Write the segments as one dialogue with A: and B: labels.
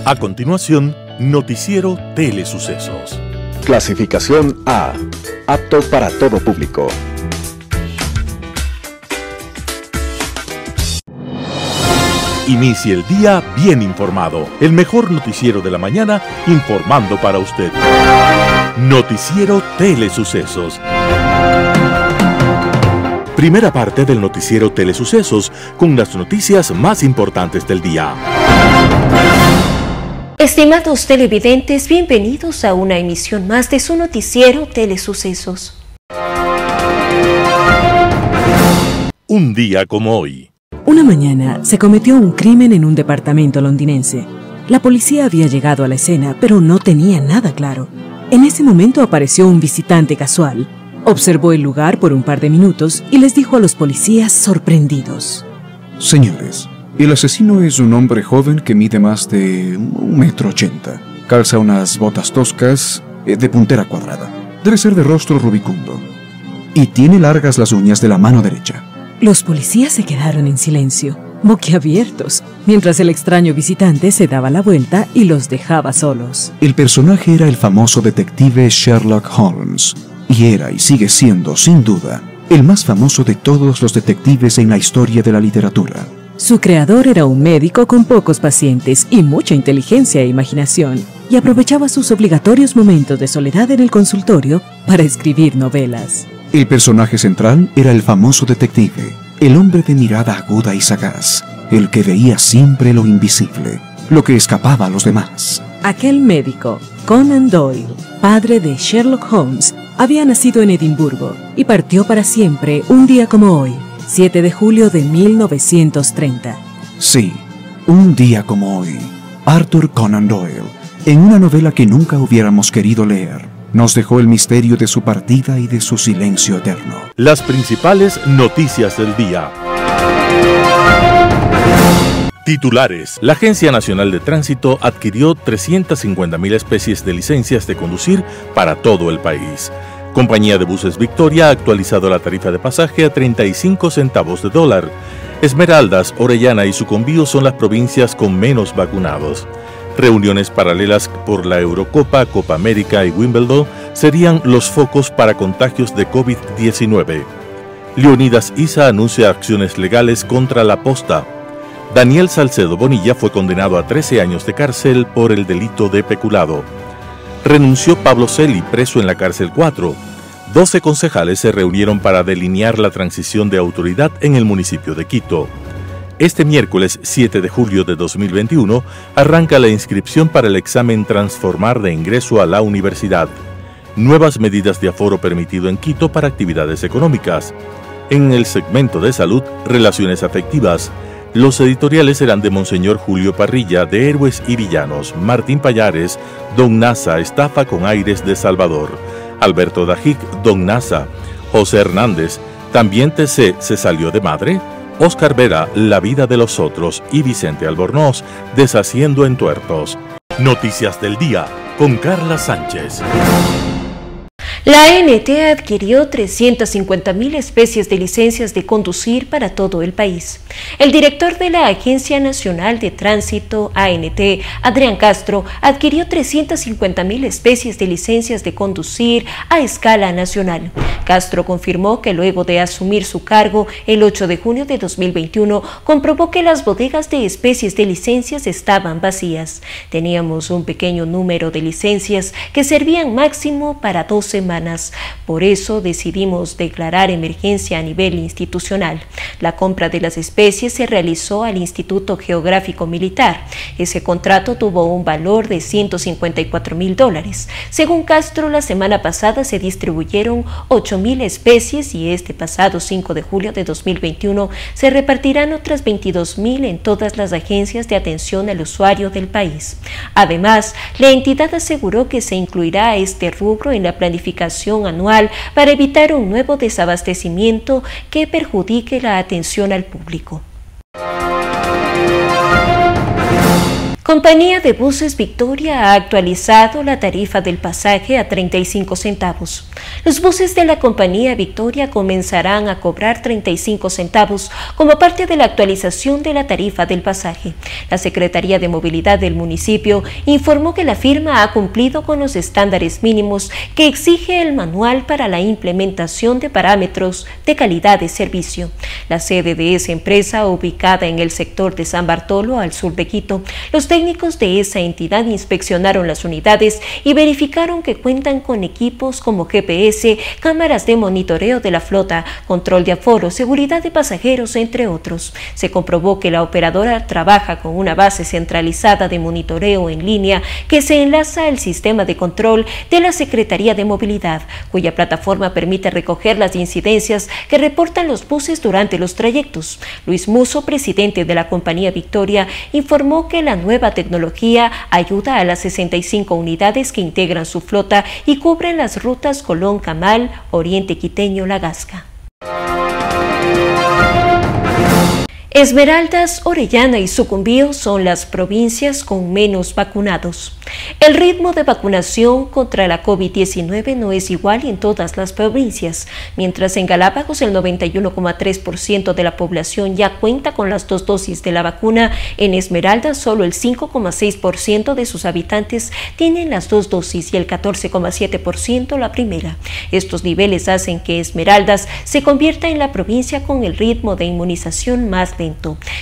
A: A continuación, Noticiero Telesucesos.
B: Clasificación A. Apto para todo público.
A: Inicie el día bien informado. El mejor noticiero de la mañana informando para usted. Noticiero Telesucesos. Primera parte del noticiero Telesucesos con las noticias más importantes del día.
C: Estimados televidentes, bienvenidos a una emisión más de su noticiero Telesucesos.
A: Un día como hoy.
D: Una mañana se cometió un crimen en un departamento londinense. La policía había llegado a la escena, pero no tenía nada claro. En ese momento apareció un visitante casual. Observó el lugar por un par de minutos y les dijo a los policías sorprendidos:
E: Señores, el asesino es un hombre joven que mide más de 1,80 m. Calza unas botas toscas de puntera cuadrada. Debe ser de rostro rubicundo. Y tiene largas las uñas de la mano derecha.
D: Los policías se quedaron en silencio, boquiabiertos, mientras el extraño visitante se daba la vuelta y los dejaba solos.
E: El personaje era el famoso detective Sherlock Holmes, y era y sigue siendo, sin duda, el más famoso de todos los detectives en la historia de la literatura.
D: Su creador era un médico con pocos pacientes y mucha inteligencia e imaginación, y aprovechaba sus obligatorios momentos de soledad en el consultorio para escribir novelas.
E: El personaje central era el famoso detective, el hombre de mirada aguda y sagaz, el que veía siempre lo invisible, lo que escapaba a los demás.
D: Aquel médico, Conan Doyle, padre de Sherlock Holmes, había nacido en Edimburgo y partió para siempre un día como hoy, 7 de julio de 1930.
E: Sí, un día como hoy, Arthur Conan Doyle, en una novela que nunca hubiéramos querido leer, nos dejó el misterio de su partida y de su silencio eterno.
A: Las principales noticias del día. Titulares. La Agencia Nacional de Tránsito adquirió 350.000 especies de licencias de conducir para todo el país. Compañía de Buses Victoria ha actualizado la tarifa de pasaje a 35 centavos de dólar. Esmeraldas, Orellana y Sucumbío son las provincias con menos vacunados. Reuniones paralelas por la Eurocopa, Copa América y Wimbledon serían los focos para contagios de COVID-19. Leonidas Issa anuncia acciones legales contra la posta. Daniel Salcedo Bonilla fue condenado a 13 años de cárcel por el delito de peculado. Renunció Pablo Celi, preso en la cárcel 4. 12 concejales se reunieron para delinear la transición de autoridad en el municipio de Quito. Este miércoles 7 de julio de 2021 arranca la inscripción para el examen Transformar de ingreso a la universidad. Nuevas medidas de aforo permitido en Quito para actividades económicas. En el segmento de salud, relaciones afectivas, los editoriales serán de Monseñor Julio Parrilla, de Héroes y Villanos, Martín Payares, Don Nasa, Estafa con aires de Salvador, Alberto Dajic, Don Nasa, José Hernández, También TC se salió de madre, Oscar Vera, La vida de los otros y Vicente Albornoz, Deshaciendo entuertos. Noticias del día con Carla Sánchez.
C: La ANT adquirió 350.000 especies de licencias de conducir para todo el país. El director de la Agencia Nacional de Tránsito, ANT, Adrián Castro, adquirió 350.000 especies de licencias de conducir a escala nacional. Castro confirmó que luego de asumir su cargo el 8 de junio de 2021, comprobó que las bodegas de especies de licencias estaban vacías. Teníamos un pequeño número de licencias que servían máximo para 2 semanas. Por eso decidimos declarar emergencia a nivel institucional. La compra de las especies se realizó al Instituto Geográfico Militar. Ese contrato tuvo un valor de $154.000. Según Castro, la semana pasada se distribuyeron 8.000 especies y este pasado 5 de julio de 2021 se repartirán otras 22.000 en todas las agencias de atención al usuario del país. Además, la entidad aseguró que se incluirá a este rubro en la planificación anual para evitar un nuevo desabastecimiento que perjudique la atención al público. Compañía de Buses Victoria ha actualizado la tarifa del pasaje a 35 centavos. Los buses de la Compañía Victoria comenzarán a cobrar 35 centavos como parte de la actualización de la tarifa del pasaje. La Secretaría de Movilidad del municipio informó que la firma ha cumplido con los estándares mínimos que exige el manual para la implementación de parámetros de calidad de servicio. La sede de esa empresa, ubicada en el sector de San Bartolo, al sur de Quito, los técnicos de esa entidad inspeccionaron las unidades y verificaron que cuentan con equipos como GPS, cámaras de monitoreo de la flota, control de aforo, seguridad de pasajeros, entre otros. Se comprobó que la operadora trabaja con una base centralizada de monitoreo en línea que se enlaza al sistema de control de la Secretaría de Movilidad, cuya plataforma permite recoger las incidencias que reportan los buses durante los trayectos. Luis Musso, presidente de la Compañía Victoria, informó que la nueva tecnología ayuda a las 65 unidades que integran su flota y cubren las rutas Colón-Camal, Oriente Quiteño-La Gasca. Esmeraldas, Orellana y Sucumbío son las provincias con menos vacunados. El ritmo de vacunación contra la COVID-19 no es igual en todas las provincias. Mientras en Galápagos el 91,3% de la población ya cuenta con las 2 dosis de la vacuna, en Esmeraldas solo el 5,6% de sus habitantes tienen las 2 dosis y el 14,7% la primera. Estos niveles hacen que Esmeraldas se convierta en la provincia con el ritmo de inmunización más lento.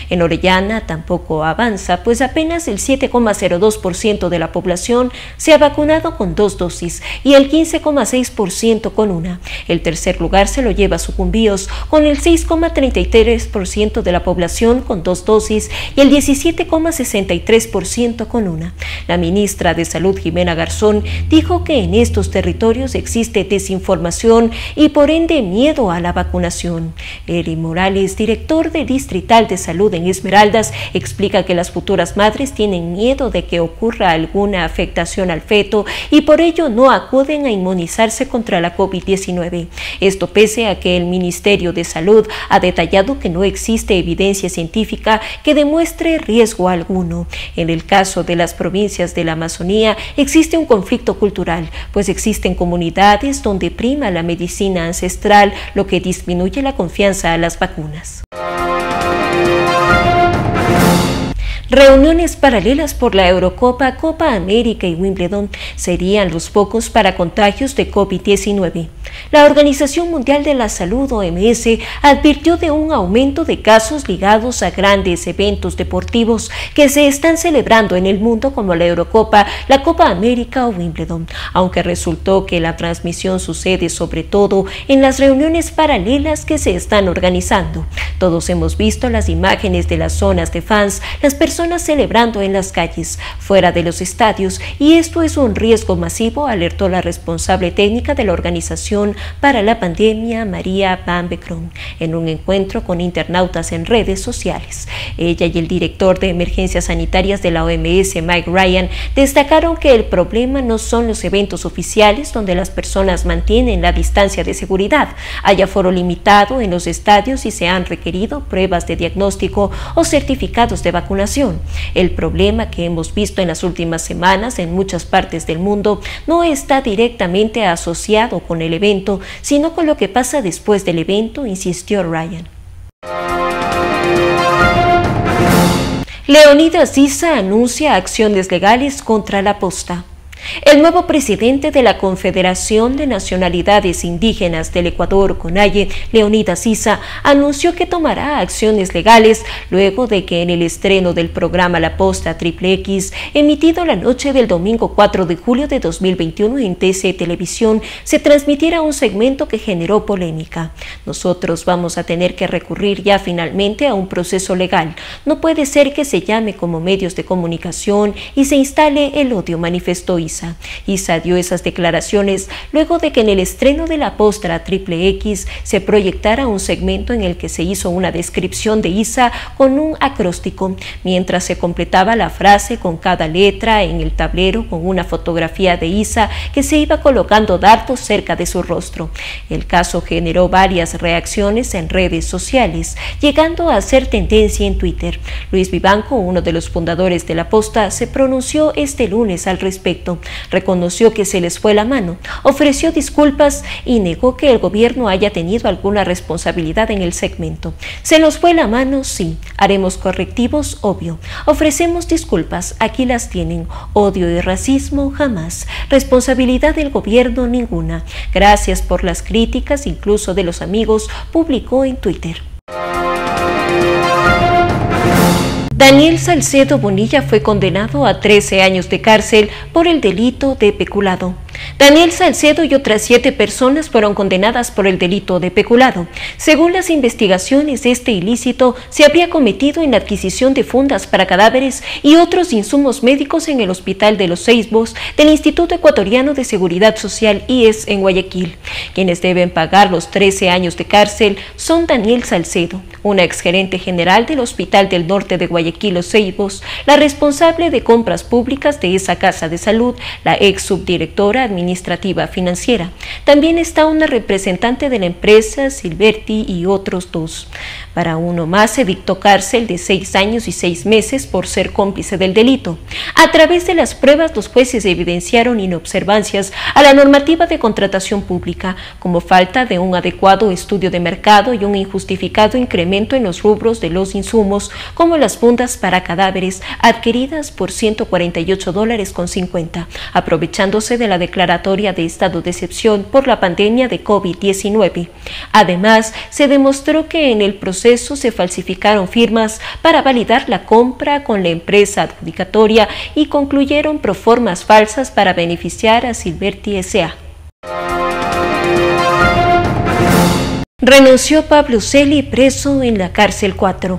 C: En Orellana tampoco avanza, pues apenas el 7,02% de la población se ha vacunado con 2 dosis y el 15,6% con una. El tercer lugar se lo lleva Sucumbíos, con el 6,33% de la población con 2 dosis y el 17,63% con una. La ministra de Salud, Jimena Garzón, dijo que en estos territorios existe desinformación y por ende miedo a la vacunación. Eri Morales, director de Distrital de Salud en Esmeraldas, explica que las futuras madres tienen miedo de que ocurra alguna afectación al feto y por ello no acuden a inmunizarse contra la COVID-19. Esto pese a que el Ministerio de Salud ha detallado que no existe evidencia científica que demuestre riesgo alguno. En el caso de las provincias de la Amazonía existe un conflicto cultural, pues existen comunidades donde prima la medicina ancestral, lo que disminuye la confianza a las vacunas. Reuniones paralelas por la Eurocopa, Copa América y Wimbledon serían los focos para contagios de COVID-19. La Organización Mundial de la Salud, OMS, advirtió de un aumento de casos ligados a grandes eventos deportivos que se están celebrando en el mundo como la Eurocopa, la Copa América o Wimbledon, aunque resultó que la transmisión sucede sobre todo en las reuniones paralelas que se están organizando. Todos hemos visto las imágenes de las zonas de fans, las personas celebrando en las calles, fuera de los estadios, y esto es un riesgo masivo, alertó la responsable técnica de la Organización para la Pandemia, María Van Beekron, en un encuentro con internautas en redes sociales. Ella y el director de emergencias sanitarias de la OMS, Mike Ryan, destacaron que el problema no son los eventos oficiales donde las personas mantienen la distancia de seguridad, hay aforo limitado en los estadios y se han requerido pruebas de diagnóstico o certificados de vacunación. El problema que hemos visto en las últimas semanas en muchas partes del mundo no está directamente asociado con el evento, sino con lo que pasa después del evento, insistió Ryan. Leonidas Issa anuncia acciones legales contra la posta. El nuevo presidente de la Confederación de Nacionalidades Indígenas del Ecuador, CONAIE, Leonidas Issa, anunció que tomará acciones legales luego de que en el estreno del programa La Posta XXX, emitido la noche del domingo 4 de julio de 2021 en TC Televisión, se transmitiera un segmento que generó polémica. Nosotros vamos a tener que recurrir ya finalmente a un proceso legal. No puede ser que se llame como medios de comunicación y se instale el odio, manifestó Issa. Isa. Isa dio esas declaraciones luego de que en el estreno de La Postra XXX se proyectara un segmento en el que se hizo una descripción de Isa con un acróstico, mientras se completaba la frase con cada letra en el tablero con una fotografía de Isa que se iba colocando dardos cerca de su rostro. El caso generó varias reacciones en redes sociales, llegando a ser tendencia en Twitter. Luis Vivanco, uno de los fundadores de La Posta, se pronunció este lunes al respecto. Reconoció que se les fue la mano, ofreció disculpas y negó que el gobierno haya tenido alguna responsabilidad en el segmento. Se nos fue la mano, sí. Haremos correctivos, obvio. Ofrecemos disculpas, aquí las tienen. Odio y racismo, jamás. Responsabilidad del gobierno, ninguna. Gracias por las críticas, incluso de los amigos, publicó en Twitter. Daniel Salcedo Bonilla fue condenado a 13 años de cárcel por el delito de peculado. Daniel Salcedo y otras 7 personas fueron condenadas por el delito de peculado. Según las investigaciones, este ilícito se habría cometido en la adquisición de fundas para cadáveres y otros insumos médicos en el Hospital de los Ceibos del Instituto Ecuatoriano de Seguridad Social IES en Guayaquil. Quienes deben pagar los 13 años de cárcel son Daniel Salcedo, una exgerente general del Hospital del Norte de Guayaquil Los Ceibos, la responsable de compras públicas de esa casa de salud, la ex subdirectora administrativa financiera. También está una representante de la empresa Silverti y otros 2. Para uno más se dictó cárcel de 6 años y 6 meses por ser cómplice del delito. A través de las pruebas, los jueces evidenciaron inobservancias a la normativa de contratación pública, como falta de un adecuado estudio de mercado y un injustificado incremento en los rubros de los insumos, como las fundas para cadáveres adquiridas por $148,50, aprovechándose de la declaratoria de estado de excepción por la pandemia de COVID-19. Además, se demostró que en el proceso se falsificaron firmas para validar la compra con la empresa adjudicatoria y concluyeron proformas falsas para beneficiar a Silverti S.A. Renunció Pablo Celi, preso en la cárcel 4.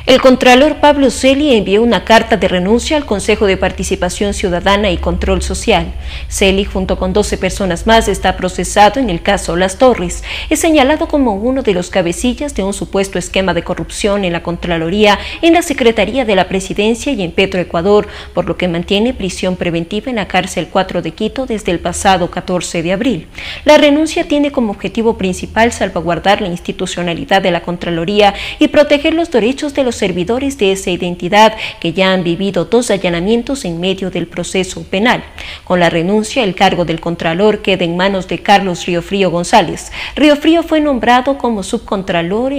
C: El contralor Pablo Celi envió una carta de renuncia al Consejo de Participación Ciudadana y Control Social. Celi, junto con 12 personas más, está procesado en el caso Las Torres. Es señalado como uno de los cabecillas de un supuesto esquema de corrupción en la Contraloría, en la Secretaría de la Presidencia y en Petroecuador, por lo que mantiene prisión preventiva en la cárcel 4 de Quito desde el pasado 14 de abril. La renuncia tiene como objetivo principal salvaguardar la institucionalidad de la Contraloría y proteger los derechos de los servidores de esa entidad que ya han vivido 2 allanamientos en medio del proceso penal. Con la renuncia, el cargo del contralor queda en manos de Carlos Riofrío González. Riofrío fue nombrado como subcontralor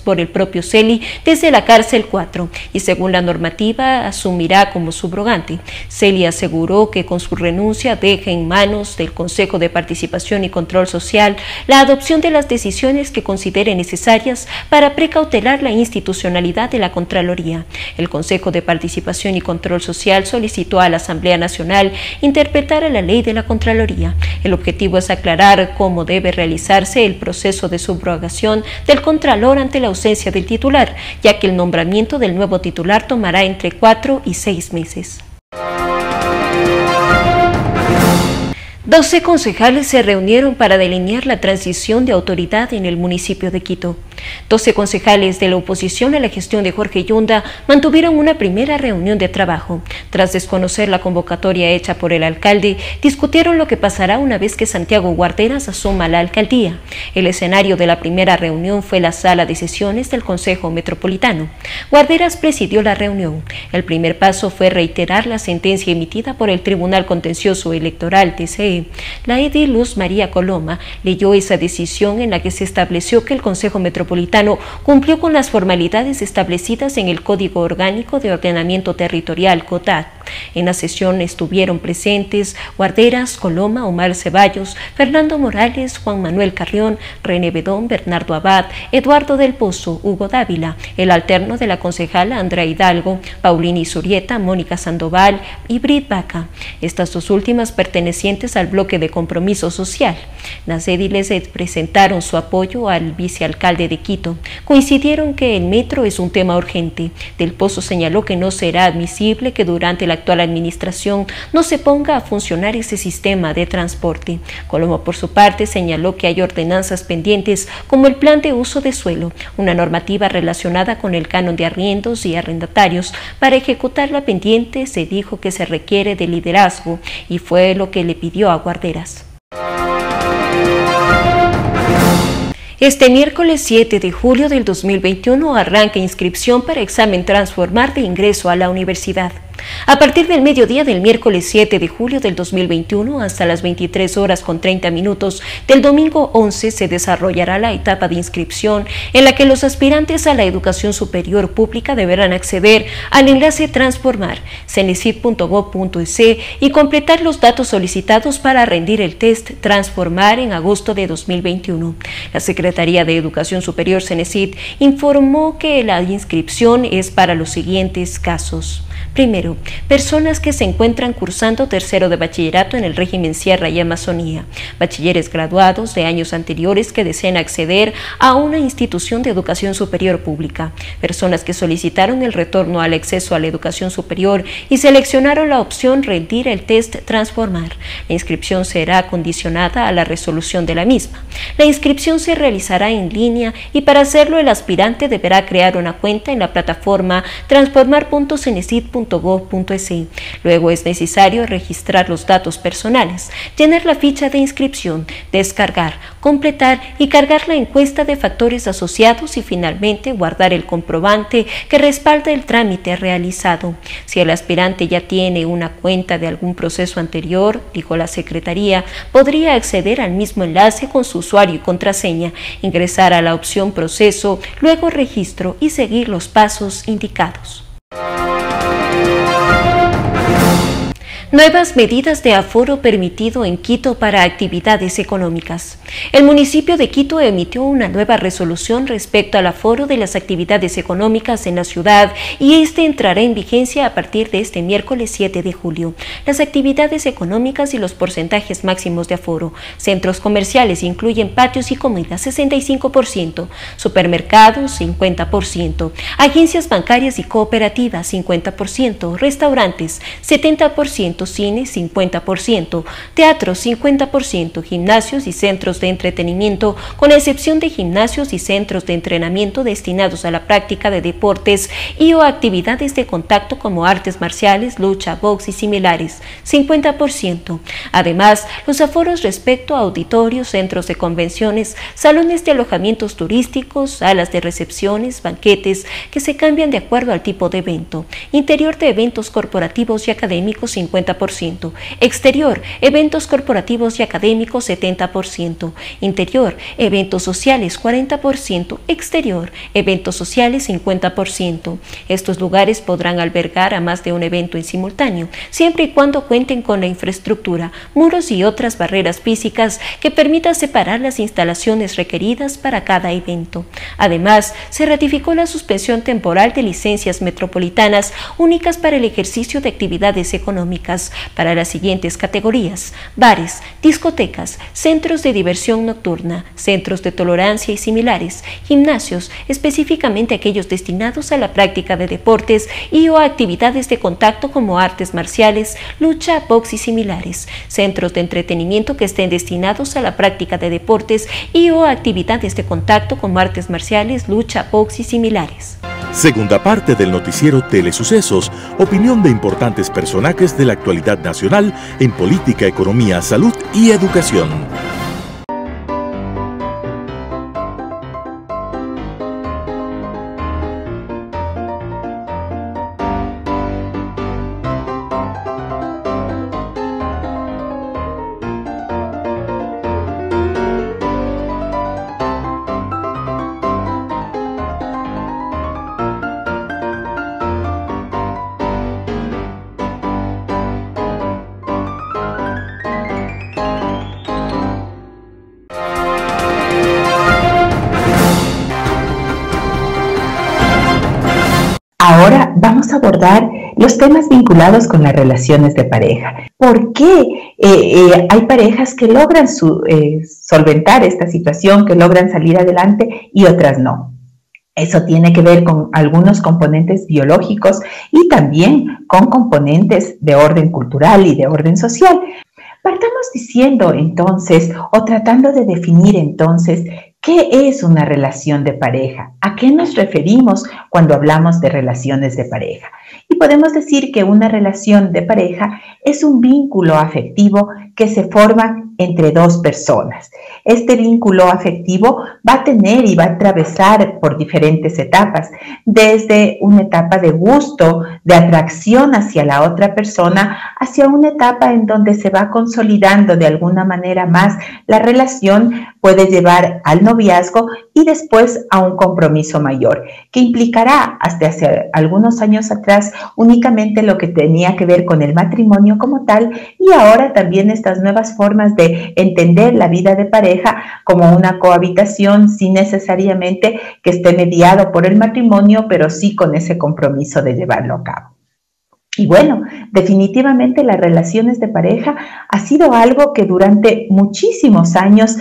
C: por el propio Celi desde la cárcel 4 y según la normativa asumirá como subrogante. Celi aseguró que con su renuncia deja en manos del Consejo de Participación y Control Social la adopción de las decisiones que considere necesarias para precautelar la institucionalidad de la Contraloría. El Consejo de Participación y Control Social solicitó a la Asamblea Nacional interpretar la ley de la Contraloría. El objetivo es aclarar cómo debe realizarse el proceso de subrogación del Contralor ante la ausencia del titular, ya que el nombramiento del nuevo titular tomará entre 4 y 6 meses. 12 concejales se reunieron para delinear la transición de autoridad en el municipio de Quito. 12 concejales de la oposición a la gestión de Jorge Yunda mantuvieron una primera reunión de trabajo. Tras desconocer la convocatoria hecha por el alcalde, discutieron lo que pasará una vez que Santiago Guarderas asuma la alcaldía. El escenario de la primera reunión fue la sala de sesiones del Consejo Metropolitano. Guarderas presidió la reunión. El primer paso fue reiterar la sentencia emitida por el Tribunal Contencioso Electoral TCE. La edil Luz María Coloma leyó esa decisión en la que se estableció que el Consejo Metropolitano cumplió con las formalidades establecidas en el Código Orgánico de Ordenamiento Territorial COTAD. En la sesión estuvieron presentes Guarderas, Coloma, Omar Ceballos, Fernando Morales, Juan Manuel Carrión, René Bedón, Bernardo Abad, Eduardo del Pozo, Hugo Dávila, el alterno de la concejala Andrea Hidalgo, Paulina Isurieta, Mónica Sandoval y Brit Vaca. Estas 2 últimas pertenecientes al bloque de Compromiso Social. Las ediles presentaron su apoyo al vicealcalde de Quito. Coincidieron que el metro es un tema urgente. Del Pozo señaló que no será admisible que durante la actual administración no se ponga a funcionar ese sistema de transporte. Colombo, por su parte, señaló que hay ordenanzas pendientes como el plan de uso de suelo, una normativa relacionada con el canon de arriendos y arrendatarios. Para ejecutar la pendiente se dijo que se requiere de liderazgo y fue lo que le pidió a Guarderas. Este miércoles 7 de julio del 2021 arranca inscripción para examen Transformar de ingreso a la universidad. A partir del mediodía del miércoles 7 de julio del 2021 hasta las 23:30 del domingo 11 se desarrollará la etapa de inscripción en la que los aspirantes a la educación superior pública deberán acceder al enlace Transformar, cenecit.gov.es y completar los datos solicitados para rendir el test Transformar en agosto de 2021. La Secretaría de Educación Superior Cenecit informó que la inscripción es para los siguientes casos. Primero, personas que se encuentran cursando tercero de bachillerato en el régimen Sierra y Amazonía, bachilleres graduados de años anteriores que deseen acceder a una institución de educación superior pública, personas que solicitaron el retorno al acceso a la educación superior y seleccionaron la opción rendir el test Transformar. La inscripción será condicionada a la resolución de la misma. La inscripción se realizará en línea y para hacerlo el aspirante deberá crear una cuenta en la plataforma transformar.cenecit.gov.es. Luego es necesario registrar los datos personales, llenar la ficha de inscripción, descargar, completar y cargar la encuesta de factores asociados y finalmente guardar el comprobante que respalda el trámite realizado. Si el aspirante ya tiene una cuenta de algún proceso anterior, dijo la Secretaría, podría acceder al mismo enlace con su usuario y contraseña, ingresar a la opción proceso, luego registro y seguir los pasos indicados. Nuevas medidas de aforo permitido en Quito para actividades económicas. El municipio de Quito emitió una nueva resolución respecto al aforo de las actividades económicas en la ciudad y este entrará en vigencia a partir de este miércoles 7 de julio. Las actividades económicas y los porcentajes máximos de aforo. Centros comerciales incluyen patios y comidas 65%, supermercados 50%, agencias bancarias y cooperativas 50%, restaurantes 70%, cine 50%, teatros 50%, gimnasios y centros de entretenimiento, con excepción de gimnasios y centros de entrenamiento destinados a la práctica de deportes y o actividades de contacto como artes marciales, lucha, box y similares, 50%. Además, los aforos respecto a auditorios, centros de convenciones, salones de alojamientos turísticos, salas de recepciones, banquetes, que se cambian de acuerdo al tipo de evento, interior de eventos corporativos y académicos 50%, exterior, eventos corporativos y académicos 70%, interior, eventos sociales 40%, exterior, eventos sociales 50%. Estos lugares podrán albergar a más de un evento en simultáneo, siempre y cuando cuenten con la infraestructura, muros y otras barreras físicas que permitan separar las instalaciones requeridas para cada evento. Además, se ratificó la suspensión temporal de licencias metropolitanas únicas para el ejercicio de actividades económicas para las siguientes categorías: bares, discotecas, centros de diversión nocturna, centros de tolerancia y similares, gimnasios, específicamente aquellos destinados a la práctica de deportes y o actividades de contacto como artes marciales, lucha, box y similares, centros de entretenimiento que estén destinados a la práctica de deportes y o actividades de contacto como artes marciales, lucha, box y similares.
A: Segunda parte del noticiero Telesucesos, opinión de importantes personajes de la actualidad nacional en política, economía, salud y educación.
F: Ahora vamos a abordar los temas vinculados con las relaciones de pareja. ¿Por qué hay parejas que logran solventar esta situación, que logran salir adelante y otras no? Eso tiene que ver con algunos componentes biológicos y también con componentes de orden cultural y de orden social. Partamos diciendo entonces, o tratando de definir entonces, ¿qué es una relación de pareja? ¿A qué nos referimos cuando hablamos de relaciones de pareja? Y podemos decir que una relación de pareja es un vínculo afectivo que se forma entre dos personas. Este vínculo afectivo va a tener y va a atravesar por diferentes etapas, desde una etapa de gusto, de atracción hacia la otra persona, hacia una etapa en donde se va consolidando de alguna manera más la relación, puede llevar al noviazgo y después a un compromiso mayor, que implicará hasta hace algunos años atrás únicamente lo que tenía que ver con el matrimonio como tal, y ahora también estas nuevas formas de entender la vida de pareja como una cohabitación sin necesariamente que esté mediado por el matrimonio, pero sí con ese compromiso de llevarlo a cabo. Y bueno, definitivamente las relaciones de pareja ha sido algo que durante muchísimos años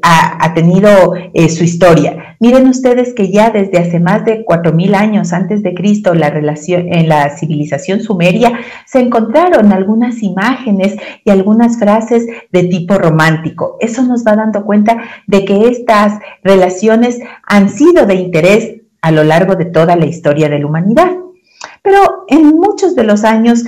F: ha tenido su historia. Miren ustedes que ya desde hace más de 4000 años antes de Cristo, en la civilización sumeria, se encontraron algunas imágenes y algunas frases de tipo romántico. Eso nos va dando cuenta de que estas relaciones han sido de interés a lo largo de toda la historia de la humanidad. Pero en muchos de los años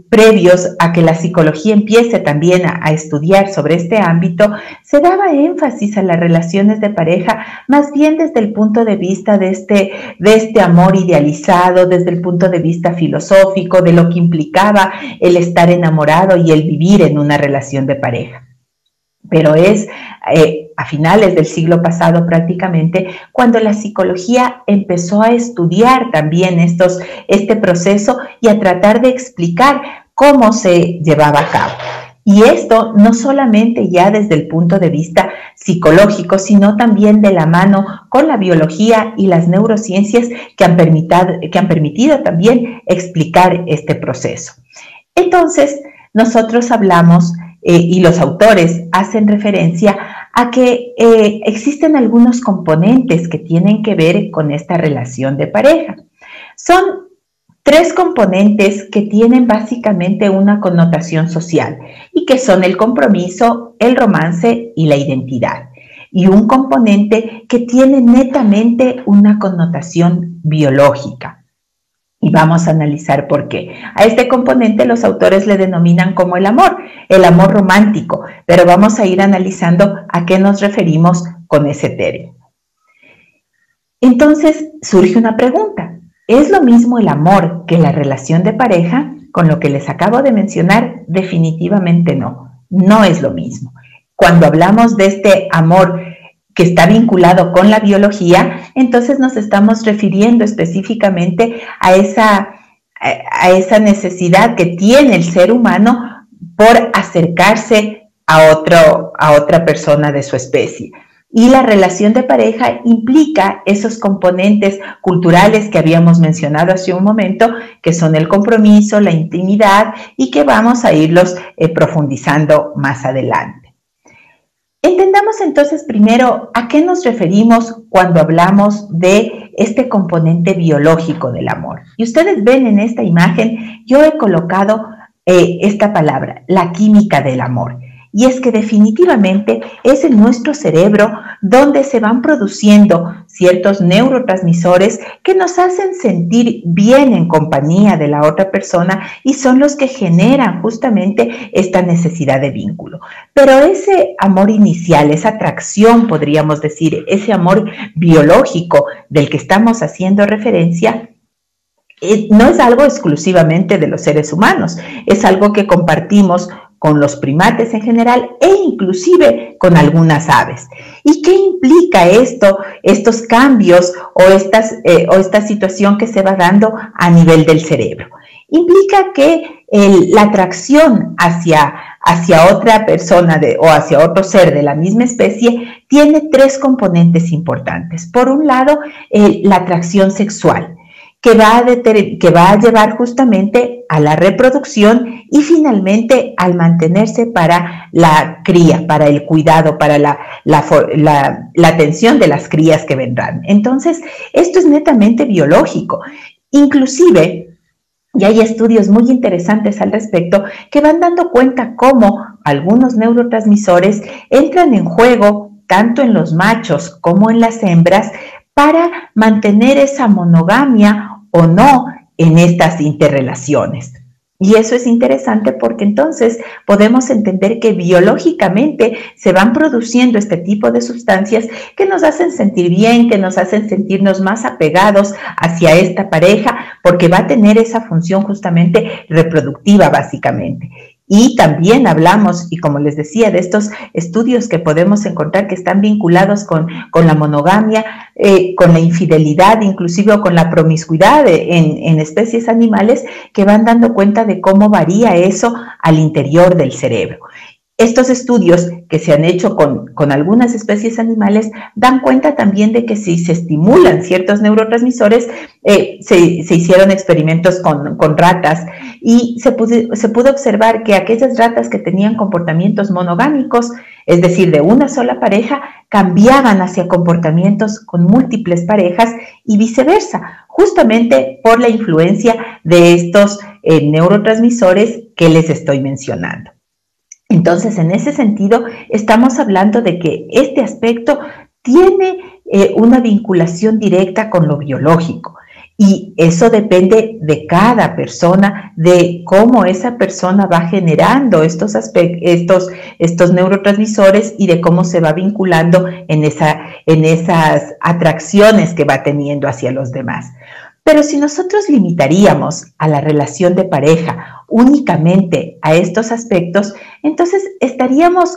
F: previos a que la psicología empiece también a estudiar sobre este ámbito, se daba énfasis a las relaciones de pareja más bien desde el punto de vista de este amor idealizado, desde el punto de vista filosófico, de lo que implicaba el estar enamorado y el vivir en una relación de pareja. Pero es a finales del siglo pasado prácticamente cuando la psicología empezó a estudiar también este proceso y a tratar de explicar cómo se llevaba a cabo. Y esto no solamente ya desde el punto de vista psicológico, sino también de la mano con la biología y las neurociencias que han permitido también explicar este proceso. Entonces, nosotros hablamos y los autores hacen referencia a que existen algunos componentes que tienen que ver con esta relación de pareja. Son 3 componentes que tienen básicamente una connotación social y que son el compromiso, el romance y la identidad. Y un componente que tiene netamente una connotación biológica. Y vamos a analizar por qué. A este componente los autores le denominan como el amor romántico, pero vamos a ir analizando a qué nos referimos con ese término. Entonces surge una pregunta. ¿Es lo mismo el amor que la relación de pareja? Con lo que les acabo de mencionar, definitivamente no. No es lo mismo. Cuando hablamos de este amor que está vinculado con la biología, entonces nos estamos refiriendo específicamente a esa necesidad que tiene el ser humano por acercarse a otra persona de su especie. Y la relación de pareja implica esos componentes culturales que habíamos mencionado hace un momento, que son el compromiso, la intimidad, y que vamos a irlos profundizando más adelante. Entendamos entonces primero a qué nos referimos cuando hablamos de este componente biológico del amor. Y ustedes ven en esta imagen, yo he colocado esta palabra, la química del amor. Y es que definitivamente es en nuestro cerebro donde se van produciendo ciertos neurotransmisores que nos hacen sentir bien en compañía de la otra persona y son los que generan justamente esta necesidad de vínculo. Pero ese amor inicial, esa atracción, podríamos decir, ese amor biológico del que estamos haciendo referencia, no es algo exclusivamente de los seres humanos, es algo que compartimos con los primates en general e inclusive con algunas aves. ¿Y qué implica estos cambios o esta situación que se va dando a nivel del cerebro? Implica que la atracción hacia otra persona o hacia otro ser de la misma especie tiene 3 componentes importantes. Por un lado, la atracción sexual, que va a llevar justamente a la reproducción y finalmente al mantenerse para la cría, para el cuidado, para la atención de las crías que vendrán. Entonces, esto es netamente biológico. Inclusive, y hay estudios muy interesantes al respecto que van dando cuenta cómo algunos neurotransmisores entran en juego tanto en los machos como en las hembras para mantener esa monogamia o no en estas interrelaciones. Y eso es interesante porque entonces podemos entender que biológicamente se van produciendo este tipo de sustancias que nos hacen sentir bien, que nos hacen sentirnos más apegados hacia esta pareja, porque va a tener esa función justamente reproductiva básicamente. Y también hablamos, y como les decía, de estos estudios que podemos encontrar que están vinculados con la monogamia, con la infidelidad, inclusive o con la promiscuidad en especies animales, que van dando cuenta de cómo varía eso al interior del cerebro. Estos estudios que se han hecho con algunas especies animales dan cuenta también de que si se estimulan ciertos neurotransmisores, se hicieron experimentos con ratas y se pudo observar que aquellas ratas que tenían comportamientos monogámicos, es decir, de una sola pareja, cambiaban hacia comportamientos con múltiples parejas y viceversa, justamente por la influencia de estos neurotransmisores que les estoy mencionando. Entonces, en ese sentido, estamos hablando de que este aspecto tiene una vinculación directa con lo biológico y eso depende de cada persona, de cómo esa persona va generando estos neurotransmisores y de cómo se va vinculando en esas atracciones que va teniendo hacia los demás. Pero si nosotros limitaríamos a la relación de pareja únicamente a estos aspectos, entonces estaríamos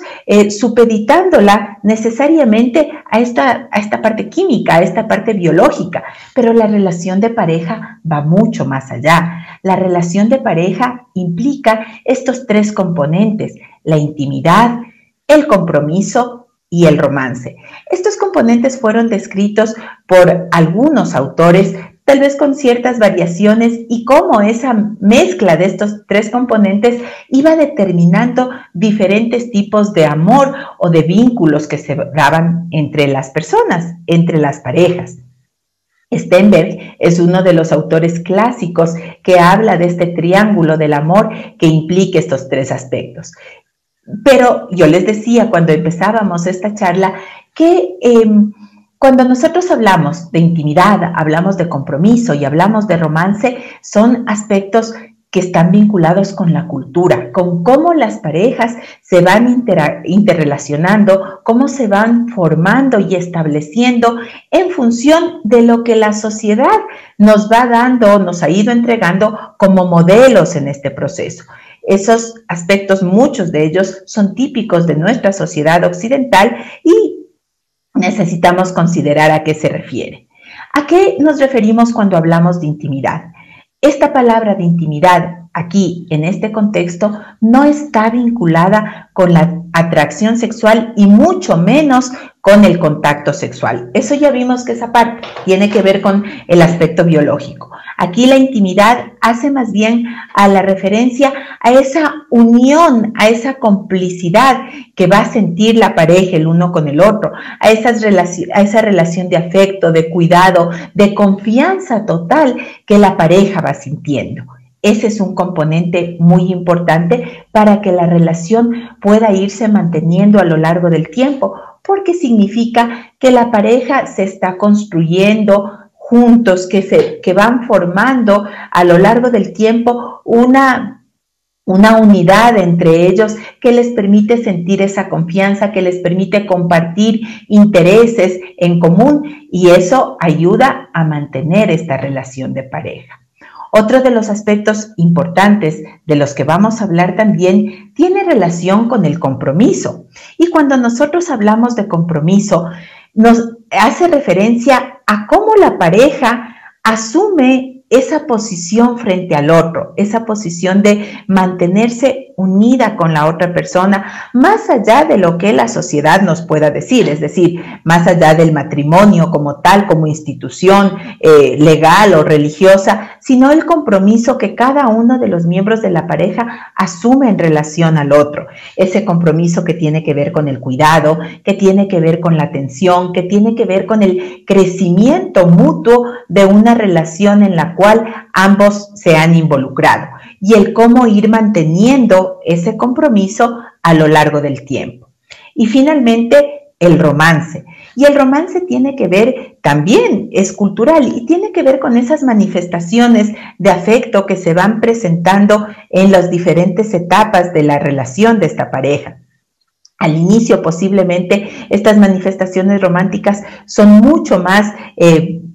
F: supeditándola necesariamente a esta parte química, a esta parte biológica, pero la relación de pareja va mucho más allá. La relación de pareja implica estos tres componentes: la intimidad, el compromiso y el romance. Estos componentes fueron descritos por algunos autores, tal vez con ciertas variaciones, y cómo esa mezcla de estos tres componentes iba determinando diferentes tipos de amor o de vínculos que se daban entre las personas, entre las parejas. Stenberg es uno de los autores clásicos que habla de este triángulo del amor que implica estos tres aspectos. Pero yo les decía cuando empezábamos esta charla que cuando nosotros hablamos de intimidad, hablamos de compromiso y hablamos de romance, son aspectos que están vinculados con la cultura, con cómo las parejas se van interrelacionando, cómo se van formando y estableciendo en función de lo que la sociedad nos va dando, nos ha ido entregando como modelos en este proceso. Esos aspectos, muchos de ellos, son típicos de nuestra sociedad occidental y necesitamos considerar a qué se refiere. ¿A qué nos referimos cuando hablamos de intimidad? Esta palabra de intimidad aquí, en este contexto, no está vinculada con la atracción sexual y mucho menos con el contacto sexual. Eso ya vimos que esa parte tiene que ver con el aspecto biológico. Aquí la intimidad hace más bien a la referencia a esa unión, a esa complicidad que va a sentir la pareja el uno con el otro, a esa relación de afecto, de cuidado, de confianza total que la pareja va sintiendo. Ese es un componente muy importante para que la relación pueda irse manteniendo a lo largo del tiempo, porque significa que la pareja se está construyendo juntos, que van formando a lo largo del tiempo una unidad entre ellos que les permite sentir esa confianza, que les permite compartir intereses en común, y eso ayuda a mantener esta relación de pareja. Otro de los aspectos importantes de los que vamos a hablar también tiene relación con el compromiso. Y cuando nosotros hablamos de compromiso, nos hace referencia a cómo la pareja asume esa posición frente al otro, esa posición de mantenerse unida con la otra persona, más allá de lo que la sociedad nos pueda decir, es decir, más allá del matrimonio como tal, como institución legal o religiosa, sino el compromiso que cada uno de los miembros de la pareja asume en relación al otro. Ese compromiso que tiene que ver con el cuidado, que tiene que ver con la atención, que tiene que ver con el crecimiento mutuo de una relación en la cual ambos se han involucrado, y el cómo ir manteniendo ese compromiso a lo largo del tiempo. Y finalmente, el romance. Y el romance tiene que ver también, es cultural y tiene que ver con esas manifestaciones de afecto que se van presentando en las diferentes etapas de la relación de esta pareja. Al inicio, posiblemente, estas manifestaciones románticas son mucho más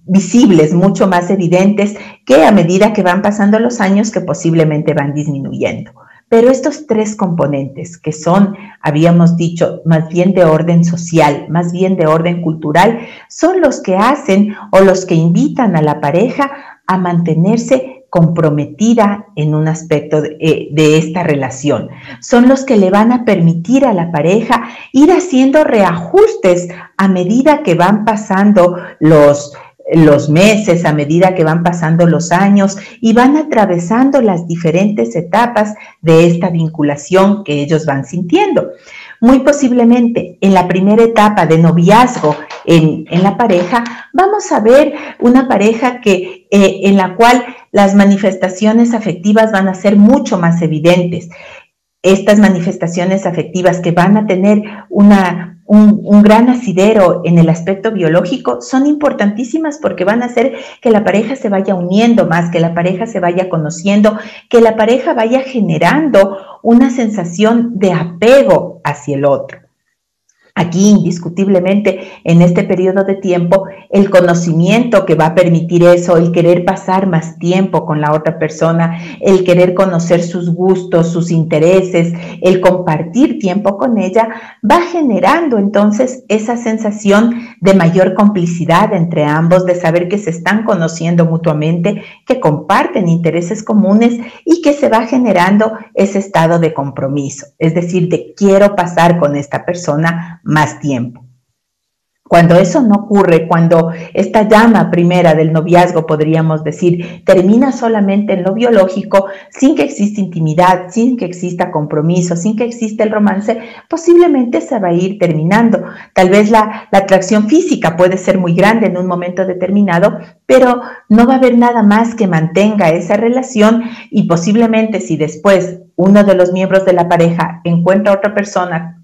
F: visibles, mucho más evidentes que a medida que van pasando los años, que posiblemente van disminuyendo. Pero estos tres componentes, que son, habíamos dicho, más bien de orden social, más bien de orden cultural, son los que hacen o los que invitan a la pareja a mantenerse comprometida en un aspecto de esta relación. Son los que le van a permitir a la pareja ir haciendo reajustes a medida que van pasando los meses, a medida que van pasando los años y van atravesando las diferentes etapas de esta vinculación que ellos van sintiendo. Muy posiblemente en la primera etapa de noviazgo en la pareja, vamos a ver una pareja en la cual las manifestaciones afectivas van a ser mucho más evidentes. Estas manifestaciones afectivas que van a tener un gran asidero en el aspecto biológico son importantísimas porque van a hacer que la pareja se vaya uniendo más, que la pareja se vaya conociendo, que la pareja vaya generando una sensación de apego hacia el otro. Aquí, indiscutiblemente, en este periodo de tiempo, el conocimiento que va a permitir eso, el querer pasar más tiempo con la otra persona, el querer conocer sus gustos, sus intereses, el compartir tiempo con ella, va generando entonces esa sensación de mayor complicidad entre ambos, de saber que se están conociendo mutuamente, que comparten intereses comunes y que se va generando ese estado de compromiso, es decir, de quiero pasar con esta persona más tiempo. Cuando eso no ocurre, cuando esta llama primera del noviazgo, podríamos decir, termina solamente en lo biológico, sin que exista intimidad, sin que exista compromiso, sin que exista el romance, posiblemente se va a ir terminando. Tal vez la atracción física puede ser muy grande en un momento determinado, pero no va a haber nada más que mantenga esa relación y posiblemente si después uno de los miembros de la pareja encuentra a otra persona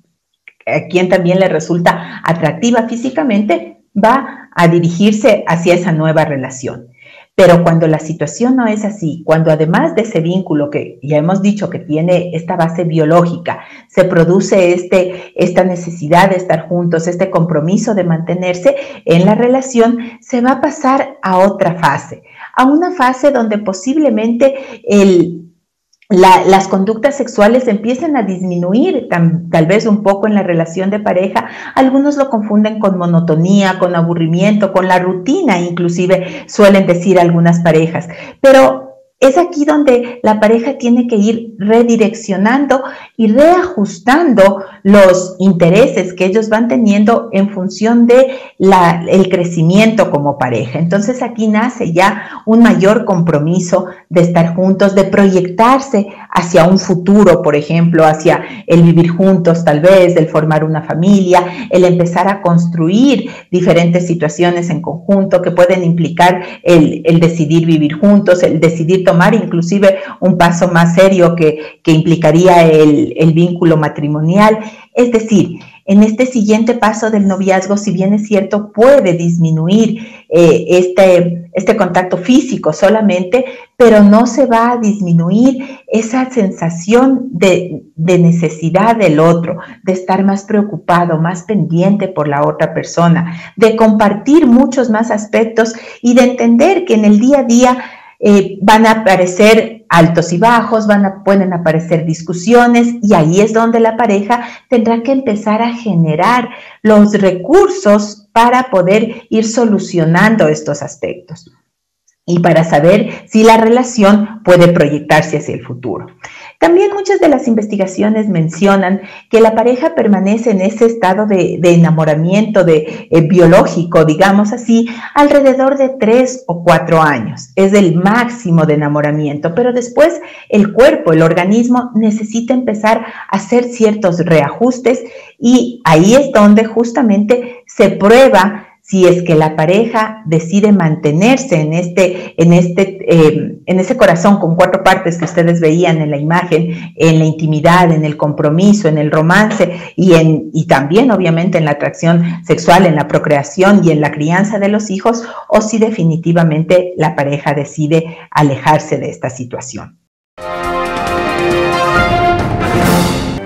F: a quien también le resulta atractiva físicamente, va a dirigirse hacia esa nueva relación. Pero cuando la situación no es así, cuando además de ese vínculo que ya hemos dicho que tiene esta base biológica, se produce esta necesidad de estar juntos, este compromiso de mantenerse en la relación, se va a pasar a otra fase, a una fase donde posiblemente las conductas sexuales empiezan a disminuir tal vez un poco en la relación de pareja. Algunos lo confunden con monotonía, con aburrimiento, con la rutina, inclusive suelen decir algunas parejas. Pero es aquí donde la pareja tiene que ir redireccionando y reajustando los intereses que ellos van teniendo en función de el crecimiento como pareja. Entonces aquí nace ya un mayor compromiso de estar juntos, de proyectarse hacia un futuro, por ejemplo, hacia el vivir juntos tal vez, el formar una familia, el empezar a construir diferentes situaciones en conjunto que pueden implicar el decidir vivir juntos, el decidir tomar inclusive un paso más serio que implicaría el vínculo matrimonial. Es decir, en este siguiente paso del noviazgo, si bien es cierto, puede disminuir este contacto físico solamente, pero no se va a disminuir esa sensación de necesidad del otro, de estar más preocupado, más pendiente por la otra persona, de compartir muchos más aspectos y de entender que en el día a día van a aparecer altos y bajos, pueden aparecer discusiones y ahí es donde la pareja tendrá que empezar a generar los recursos para poder ir solucionando estos aspectos. y para saber si la relación puede proyectarse hacia el futuro. También muchas de las investigaciones mencionan que la pareja permanece en ese estado de enamoramiento biológico, digamos así, alrededor de 3 o 4 años. Es el máximo de enamoramiento, pero después el cuerpo, el organismo necesita empezar a hacer ciertos reajustes y ahí es donde justamente se prueba si es que la pareja decide mantenerse en ese corazón con 4 partes que ustedes veían en la imagen, en la intimidad, en el compromiso, en el romance y también obviamente en la atracción sexual, en la procreación y en la crianza de los hijos, o si definitivamente la pareja decide alejarse de esta situación.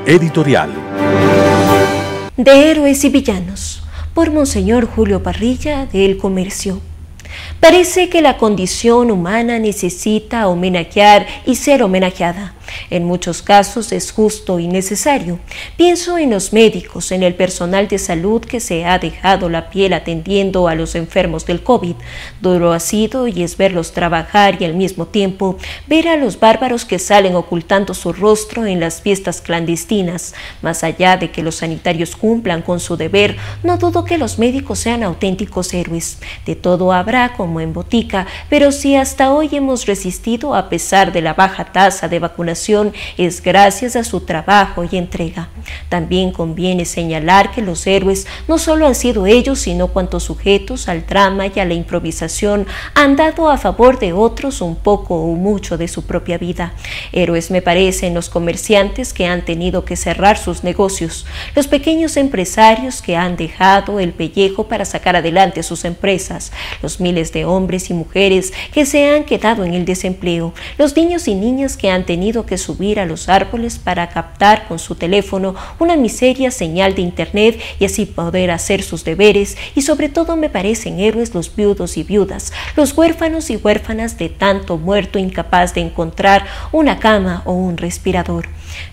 A: Editorial.
C: De héroes y villanos, por Monseñor Julio Parrilla, de El Comercio. Parece que la condición humana necesita homenajear y ser homenajeada. En muchos casos es justo y necesario. Pienso en los médicos, en el personal de salud que se ha dejado la piel atendiendo a los enfermos del COVID. Duro ha sido y es verlos trabajar y al mismo tiempo ver a los bárbaros que salen ocultando su rostro en las fiestas clandestinas. Más allá de que los sanitarios cumplan con su deber, no dudo que los médicos sean auténticos héroes. De todo habrá como en botica, pero si hasta hoy hemos resistido a pesar de la baja tasa de vacunación, es gracias a su trabajo y entrega. También conviene señalar que los héroes no solo han sido ellos, sino cuantos sujetos al drama y a la improvisación han dado a favor de otros un poco o mucho de su propia vida. Héroes me parecen los comerciantes que han tenido que cerrar sus negocios, los pequeños empresarios que han dejado el pellejo para sacar adelante sus empresas, los miles de hombres y mujeres que se han quedado en el desempleo, los niños y niñas que han tenido que subir a los árboles para captar con su teléfono una miseria señal de internet y así poder hacer sus deberes, y sobre todo me parecen héroes los viudos y viudas, los huérfanos y huérfanas de tanto muerto incapaz de encontrar una cama o un respirador.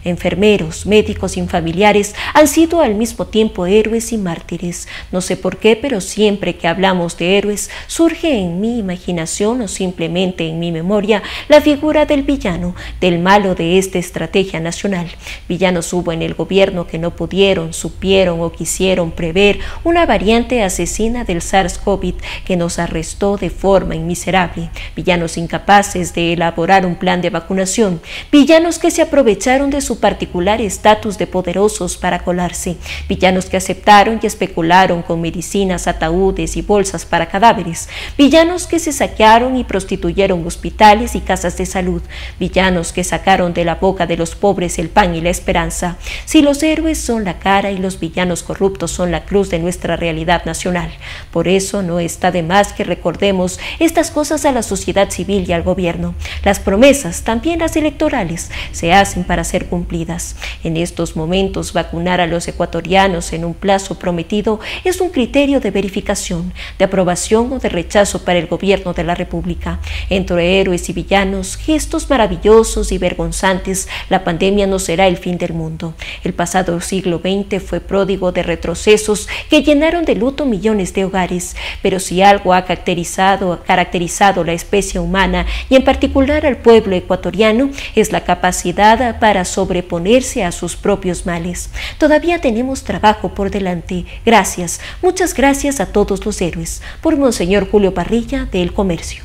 C: Enfermeros, médicos y familiares han sido al mismo tiempo héroes y mártires. No sé por qué, pero siempre que hablamos de héroes surge en mi imaginación o simplemente en mi memoria la figura del villano, del malo de esta estrategia nacional. Villanos hubo en el gobierno que no pudieron, supieron o quisieron prever una variante asesina del SARS-CoV que nos arrestó de forma inmiserable. Villanos incapaces de elaborar un plan de vacunación. Villanos que se aprovecharon de su particular estatus de poderosos para colarse. Villanos que aceptaron y especularon con medicinas, ataúdes y bolsas para cadáveres. Villanos que se saquearon y prostituyeron hospitales y casas de salud. Villanos que sacaron de la boca de los pobres el pan y la esperanza. Si los héroes son la cara y los villanos corruptos son la cruz de nuestra realidad nacional. Por eso no está de más que recordemos estas cosas a la sociedad civil y al gobierno. Las promesas, también las electorales, se hacen para ser cumplidas. En estos momentos, vacunar a los ecuatorianos en un plazo prometido es un criterio de verificación, de aprobación o de rechazo para el gobierno de la República. Entre héroes y villanos, gestos maravillosos y vergonzantes, la pandemia no será el fin del mundo. El pasado siglo XX fue pródigo de retrocesos que llenaron de luto millones de hogares, pero si algo ha caracterizado la especie humana y en particular al pueblo ecuatoriano, es la capacidad para sobreponerse a sus propios males. Todavía tenemos trabajo por delante. Gracias, muchas gracias a todos los héroes. Por Monseñor Julio Parrilla, de El Comercio.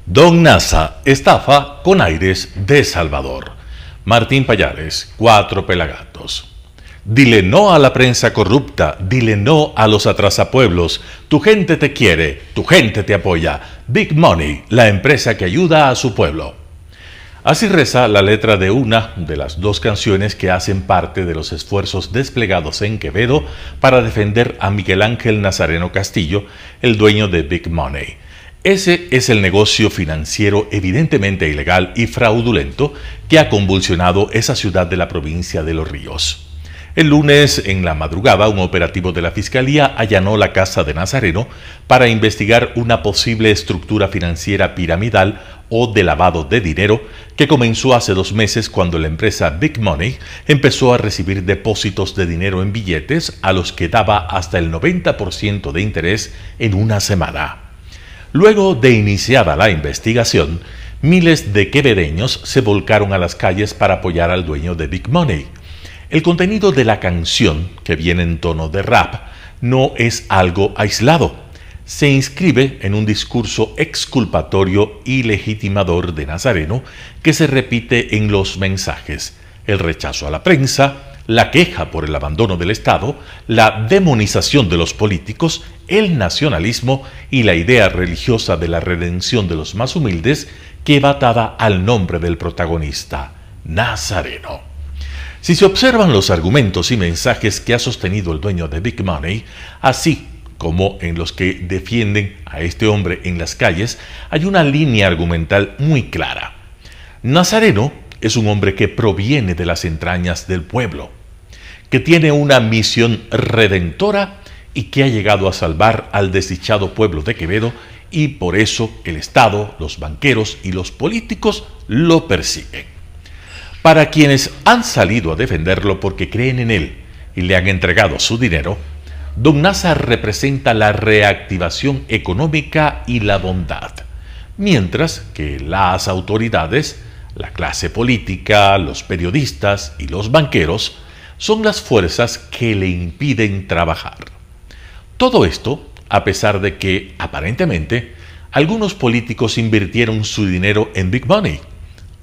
A: Don Nasa, estafa con aires de Salvador. Martín Payares, 4 pelagatos. Dile no a la prensa corrupta, dile no a los atrasapueblos. Tu gente te quiere, tu gente te apoya. Big Money, la empresa que ayuda a su pueblo. Así reza la letra de una de las 2 canciones que hacen parte de los esfuerzos desplegados en Quevedo para defender a Miguel Ángel Nazareno Castillo, el dueño de Big Money. Ese es el negocio financiero evidentemente ilegal y fraudulento que ha convulsionado esa ciudad de la provincia de Los Ríos. El lunes, en la madrugada, un operativo de la Fiscalía allanó la casa de Nazareno para investigar una posible estructura financiera piramidal o de lavado de dinero que comenzó hace 2 meses cuando la empresa Big Money empezó a recibir depósitos de dinero en billetes a los que daba hasta el 90% de interés en una semana. Luego de iniciada la investigación, miles de quevedeños se volcaron a las calles para apoyar al dueño de Big Money. El contenido de la canción, que viene en tono de rap, no es algo aislado. Se inscribe en un discurso exculpatorio y legitimador de Nazareno que se repite en los mensajes: el rechazo a la prensa, la queja por el abandono del Estado, la demonización de los políticos, el nacionalismo y la idea religiosa de la redención de los más humildes, que va atada al nombre del protagonista, Nazareno. Si se observan los argumentos y mensajes que ha sostenido el dueño de Big Money, así como en los que defienden a este hombre en las calles, hay una línea argumental muy clara. Nazareno es un hombre que proviene de las entrañas del pueblo, que tiene una misión redentora y que ha llegado a salvar al desdichado pueblo de Quevedo, y por eso el Estado, los banqueros y los políticos lo persiguen. Para quienes han salido a defenderlo porque creen en él y le han entregado su dinero, Don Nazar representa la reactivación económica y la bondad, mientras que las autoridades, la clase política, los periodistas y los banqueros son las fuerzas que le impiden trabajar. Todo esto a pesar de que, aparentemente, algunos políticos invirtieron su dinero en Big Money.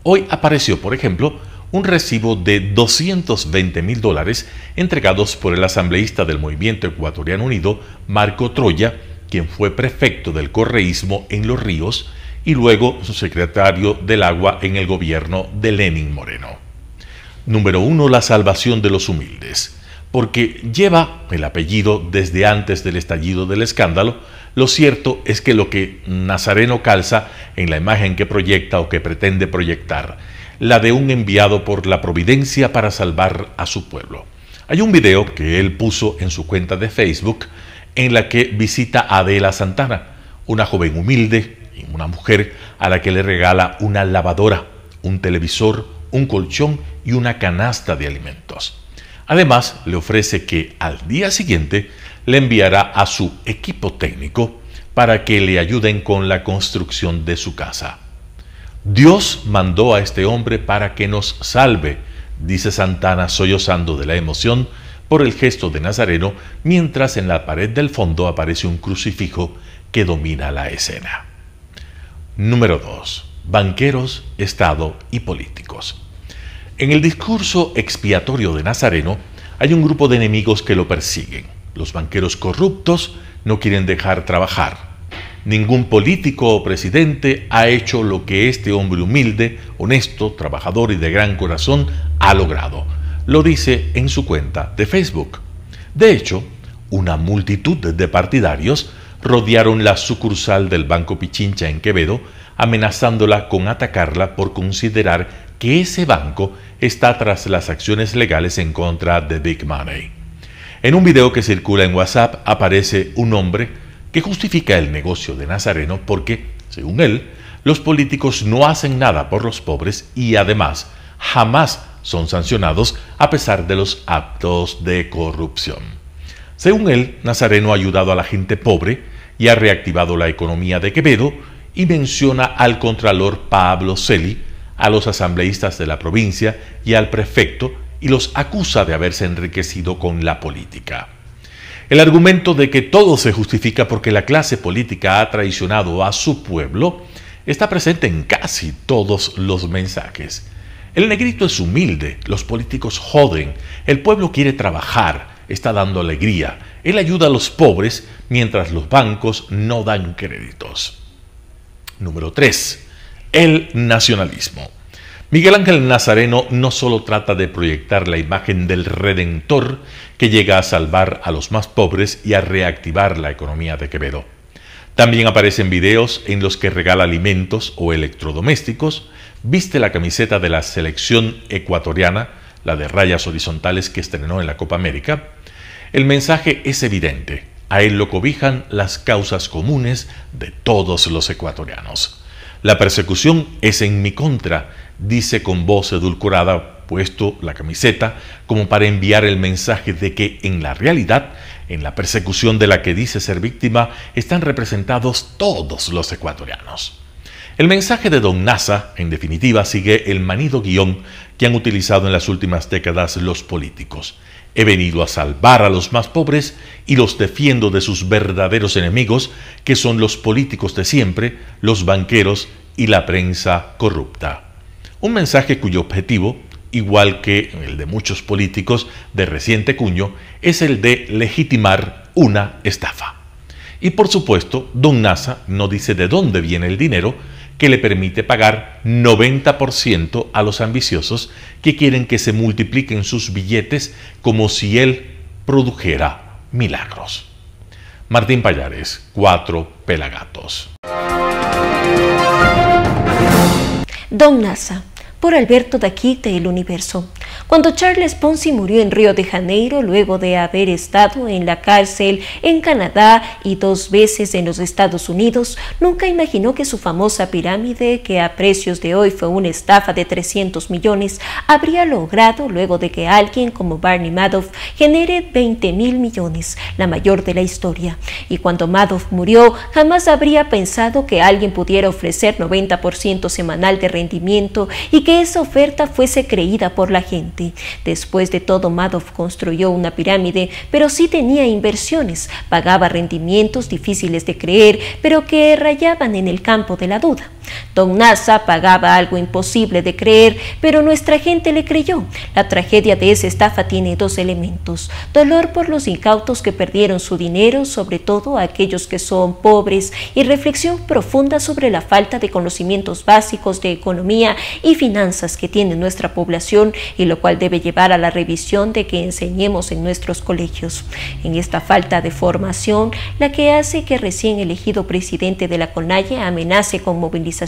A: Hoy apareció, por ejemplo, un recibo de $220.000 entregados por el asambleísta del Movimiento Ecuatoriano Unido, Marco Troya, quien fue prefecto del correísmo en Los Ríos y luego su secretario del Agua en el gobierno de Lenín Moreno. Número 1. La salvación de los humildes. Porque lleva el apellido desde antes del estallido del escándalo, lo cierto es que lo que Nazareno calza en la imagen que proyecta o que pretende proyectar, la de un enviado por la providencia para salvar a su pueblo. Hay un video que él puso en su cuenta de Facebook en la que visita a Adela Santana, una joven humilde y una mujer a la que le regala una lavadora, un televisor, un colchón y una canasta de alimentos. Además, le ofrece que al día siguiente le enviará a su equipo técnico para que le ayuden con la construcción de su casa. Dios mandó a este hombre para que nos salve, dice Santana sollozando de la emoción por el gesto de Nazareno, mientras en la pared del fondo aparece un crucifijo que domina la escena. Número 2. Banqueros, Estado y políticos. En el discurso expiatorio de Nazareno hay un grupo de enemigos que lo persiguen. Los banqueros corruptos no quieren dejar trabajar. Ningún político o presidente ha hecho lo que este hombre humilde, honesto, trabajador y de gran corazón ha logrado. Lo dice en su cuenta de Facebook. De hecho, una multitud de partidarios rodearon la sucursal del Banco Pichincha en Quevedo, amenazándola con atacarla por considerar que ese banco está tras las acciones legales en contra de Big Money. En un video que circula en WhatsApp aparece un hombre que justifica el negocio de Nazareno porque, según él, los políticos no hacen nada por los pobres y además jamás son sancionados a pesar de los actos de corrupción. Según él, Nazareno ha ayudado a la gente pobre y ha reactivado la economía de Quevedo, y menciona al contralor Pablo Celi, a los asambleístas de la provincia y al prefecto, y los acusa de haberse enriquecido con la política. El argumento de que todo se justifica porque la clase política ha traicionado a su pueblo está presente en casi todos los mensajes. El negrito es humilde, los políticos joden, el pueblo quiere trabajar, está dando alegría, él ayuda a los pobres mientras los bancos no dan créditos. Número 3. El nacionalismo. Miguel Ángel Nazareno no solo trata de proyectar la imagen del Redentor que llega a salvar a los más pobres y a reactivar la economía de Quevedo. También aparecen videos en los que regala alimentos o electrodomésticos, viste la camiseta de la selección ecuatoriana, la de rayas horizontales que estrenó en la Copa América, el mensaje es evidente. A él lo cobijan las causas comunes de todos los ecuatorianos. La persecución es en mi contra, dice con voz edulcorada, puesto la camiseta, como para enviar el mensaje de que en la realidad, en la persecución de la que dice ser víctima, están representados todos los ecuatorianos. El mensaje de Don Nasa, en definitiva, sigue el manido guión que han utilizado en las últimas décadas los políticos. He venido a salvar a los más pobres y los defiendo de sus verdaderos enemigos, que son los políticos de siempre, los banqueros y la prensa corrupta. Un mensaje cuyo objetivo, igual que el de muchos políticos de reciente cuño, es el de legitimar una estafa. Y por supuesto, Don Nasa no dice de dónde viene el dinero que le permite pagar 90% a los ambiciosos que quieren que se multipliquen sus billetes como si él produjera milagros. Martín Pallares, 4 Pelagatos.
C: Don Nasa, por Alberto Daquic de El Universo. Cuando Charles Ponzi murió en Río de Janeiro, luego de haber estado en la cárcel en Canadá y 2 veces en los Estados Unidos, nunca imaginó que su famosa pirámide, que a precios de hoy fue una estafa de 300 millones, habría logrado, luego de que alguien como Barney Madoff genere 20.000 millones, la mayor de la historia. Y cuando Madoff murió, jamás habría pensado que alguien pudiera ofrecer 90% semanal de rendimiento y que esa oferta fuese creída por la gente. Después de todo, Madoff construyó una pirámide, pero sí tenía inversiones, pagaba rendimientos difíciles de creer, pero que rayaban en el campo de la duda. Don Nasa pagaba algo imposible de creer, pero nuestra gente le creyó. La tragedia de esa estafa tiene 2 elementos: dolor por los incautos que perdieron su dinero, sobre todo aquellos que son pobres, y reflexión profunda sobre la falta de conocimientos básicos de economía y finanzas que tiene nuestra población, y lo cual debe llevar a la revisión de que enseñemos en nuestros colegios. En esta falta de formación, la que hace que recién elegido presidente de la CONAIE amenace con movilizaciones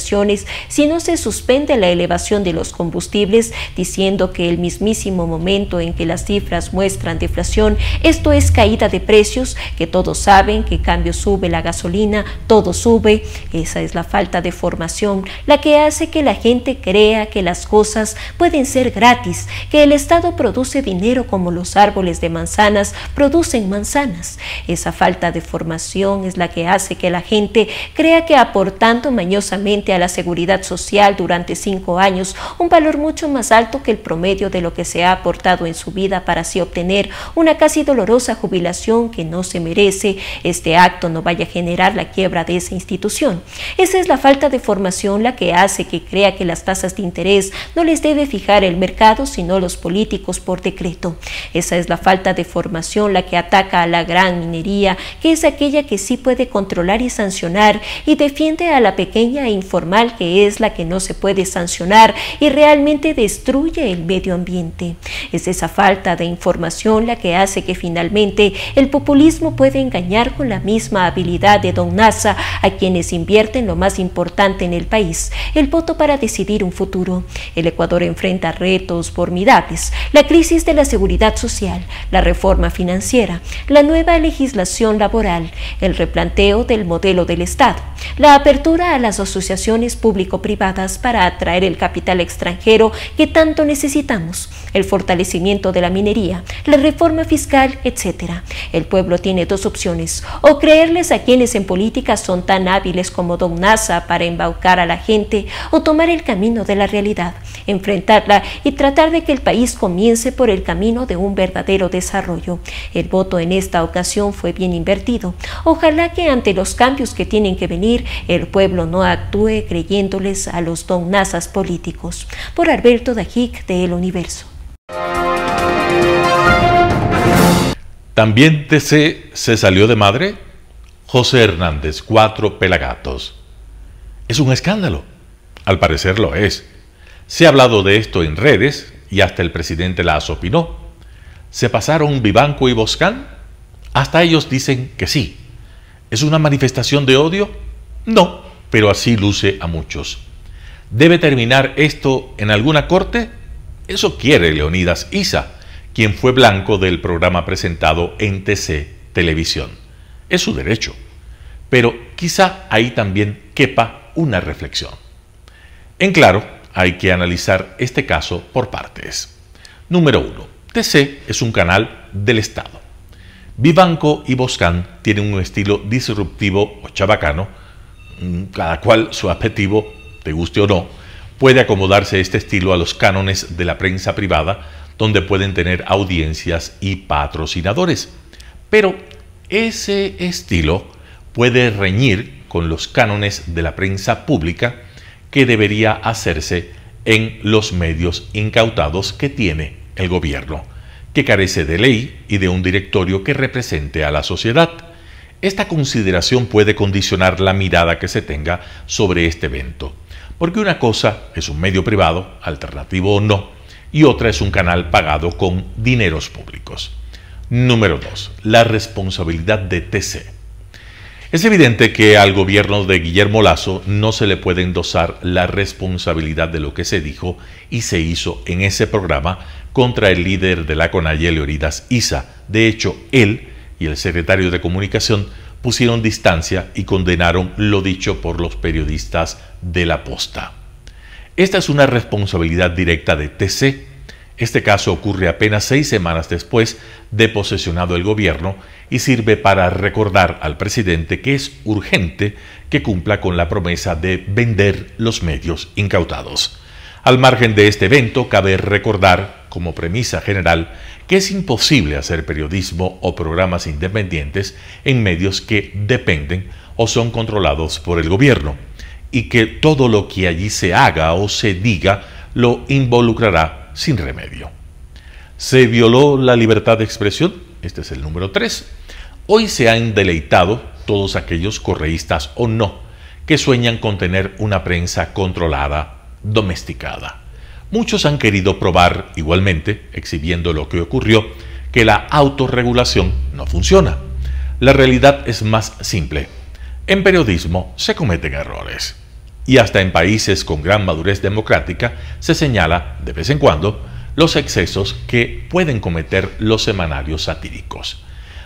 C: si no se suspende la elevación de los combustibles, diciendo que el mismísimo momento en que las cifras muestran deflación, esto es caída de precios, que todos saben que cambio sube la gasolina, todo sube. Esa es la falta de formación, la que hace que la gente crea que las cosas pueden ser gratis, que el Estado produce dinero como los árboles de manzanas producen manzanas. Esa falta de formación es la que hace que la gente crea que aportando mañosamente a la seguridad social durante 5 años, un valor mucho más alto que el promedio de lo que se ha aportado en su vida para así obtener una casi dolorosa jubilación que no se merece, este acto no vaya a generar la quiebra de esa institución. Esa es la falta de formación la que hace que crea que las tasas de interés no les debe fijar el mercado, sino los políticos por decreto. Esa es la falta de formación la que ataca a la gran minería, que es aquella que sí puede controlar y sancionar, y defiende a la pequeña e informal, que es la que no se puede sancionar y realmente destruye el medio ambiente. Es esa falta de información la que hace que finalmente el populismo pueda engañar con la misma habilidad de Don Nasa a quienes invierten lo más importante en el país, el voto para decidir un futuro. El Ecuador enfrenta retos formidables: la crisis de la seguridad social, la reforma financiera, la nueva legislación laboral, el replanteo del modelo del Estado, la apertura a las asociaciones público-privadas para atraer el capital extranjero que tanto necesitamos, el fortalecimiento de la minería, la reforma fiscal, etc. El pueblo tiene 2 opciones: o creerles a quienes en política son tan hábiles como Don Nasa para embaucar a la gente, o tomar el camino de la realidad, enfrentarla y tratar de que el país comience por el camino de un verdadero desarrollo. El voto en esta ocasión fue bien invertido. Ojalá que ante los cambios que tienen que venir, el pueblo no actúe creyéndoles a los Don Nasas políticos. Por Alberto Daquic de El Universo.
A: ¿También TC se salió de madre? José Hernández, 4 Pelagatos. Es un escándalo. Al parecer lo es. Se ha hablado de esto en redes y hasta el presidente las opinó. ¿Se pasaron Vivanco y Boscán? Hasta ellos dicen que sí. ¿Es una manifestación de odio? No, pero así luce a muchos. ¿Debe terminar esto en alguna corte? Eso quiere Leonidas Issa, quien fue blanco del programa presentado en TC Televisión. Es su derecho. Pero quizá ahí también quepa una reflexión. En claro, hay que analizar este caso por partes. Número 1. TC es un canal del Estado. Vivanco y Boscan tienen un estilo disruptivo o chabacano, cada cual su adjetivo, te guste o no, puede acomodarse este estilo a los cánones de la prensa privada, donde pueden tener audiencias y patrocinadores. Pero ese estilo puede reñir con los cánones de la prensa pública que debería hacerse en los medios incautados que tiene el gobierno, que carece de ley y de un directorio que represente a la sociedad. Esta consideración puede condicionar la mirada que se tenga sobre este evento, porque una cosa es un medio privado, alternativo o no, y otra es un canal pagado con dineros públicos. Número 2. La responsabilidad de TC. Es evidente que al gobierno de Guillermo Lasso no se le puede endosar la responsabilidad de lo que se dijo y se hizo en ese programa contra el líder de la CONAIE, Leonidas Issa. De hecho, él y el secretario de Comunicación pusieron distancia y condenaron lo dicho por los periodistas de La Posta. Esta es una responsabilidad directa de TC. Este caso ocurre apenas 6 semanas después de posesionado el gobierno y sirve para recordar al presidente que es urgente que cumpla con la promesa de vender los medios incautados. Al margen de este evento, cabe recordar, como premisa general, que es imposible hacer periodismo o programas independientes en medios que dependen o son controlados por el gobierno, y que todo lo que allí se haga o se diga lo involucrará sin remedio. ¿Se violó la libertad de expresión? Este es el número 3. Hoy se han deleitado todos aquellos correístas o no que sueñan con tener una prensa controlada, domesticada. Muchos han querido probar igualmente, exhibiendo lo que ocurrió, que la autorregulación no funciona. La realidad es más simple. En periodismo se cometen errores. Y hasta en países con gran madurez democrática se señala, de vez en cuando, los excesos que pueden cometer los semanarios satíricos.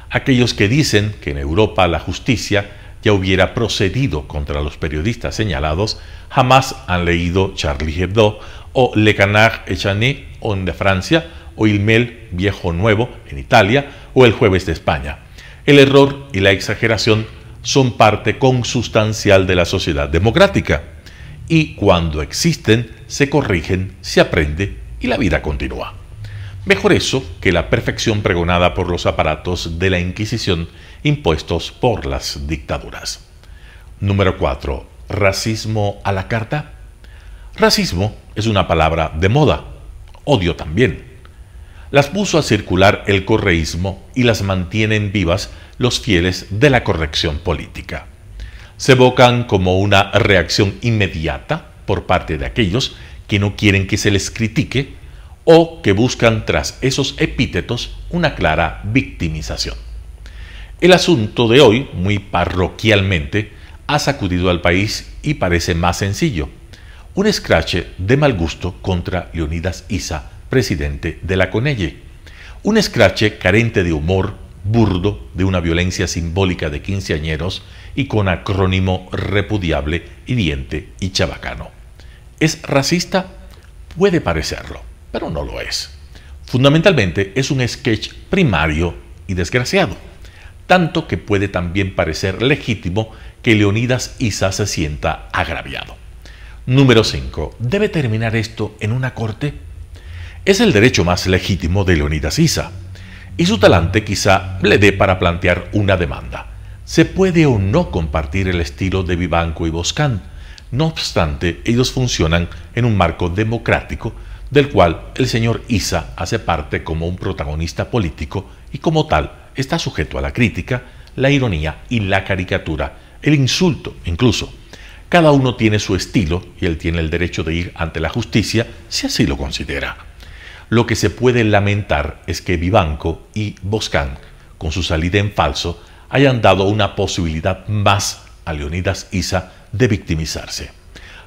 A: Aquellos que dicen que en Europa la justicia ya hubiera procedido contra los periodistas señalados, jamás han leído Charlie Hebdo o Le Canard Enchaîné en Francia, o Il Mail Viejo Nuevo en Italia, o El Jueves de España. El error y la exageración son parte consustancial de la sociedad democrática, y cuando existen, se corrigen, se aprende y la vida continúa. Mejor eso que la perfección pregonada por los aparatos de la Inquisición impuestos por las dictaduras. Número 4. ¿Racismo a la carta? Racismo es una palabra de moda, odio también. Las puso a circular el correísmo y las mantienen vivas los fieles de la corrección política. Se evocan como una reacción inmediata por parte de aquellos que no quieren que se les critique o que buscan tras esos epítetos una clara victimización. El asunto de hoy, muy parroquialmente, ha sacudido al país y parece más sencillo. Un escrache de mal gusto contra Leonidas Issa, presidente de la CONAIE. Un escrache carente de humor, burdo, de una violencia simbólica de quinceañeros y con acrónimo repudiable, hiriente y chabacano. ¿Es racista? Puede parecerlo, pero no lo es. Fundamentalmente es un sketch primario y desgraciado, tanto que puede también parecer legítimo que Leonidas Issa se sienta agraviado. Número 5. ¿Debe terminar esto en una corte? Es el derecho más legítimo de Leonidas Issa, y su talante quizá le dé para plantear una demanda. Se puede o no compartir el estilo de Vivanco y Boscan. No obstante, ellos funcionan en un marco democrático del cual el señor Issa hace parte como un protagonista político y como tal está sujeto a la crítica, la ironía y la caricatura, el insulto incluso. Cada uno tiene su estilo y él tiene el derecho de ir ante la justicia si así lo considera. Lo que se puede lamentar es que Vivanco y Boscan, con su salida en falso, hayan dado una posibilidad más a Leonidas Issa de victimizarse.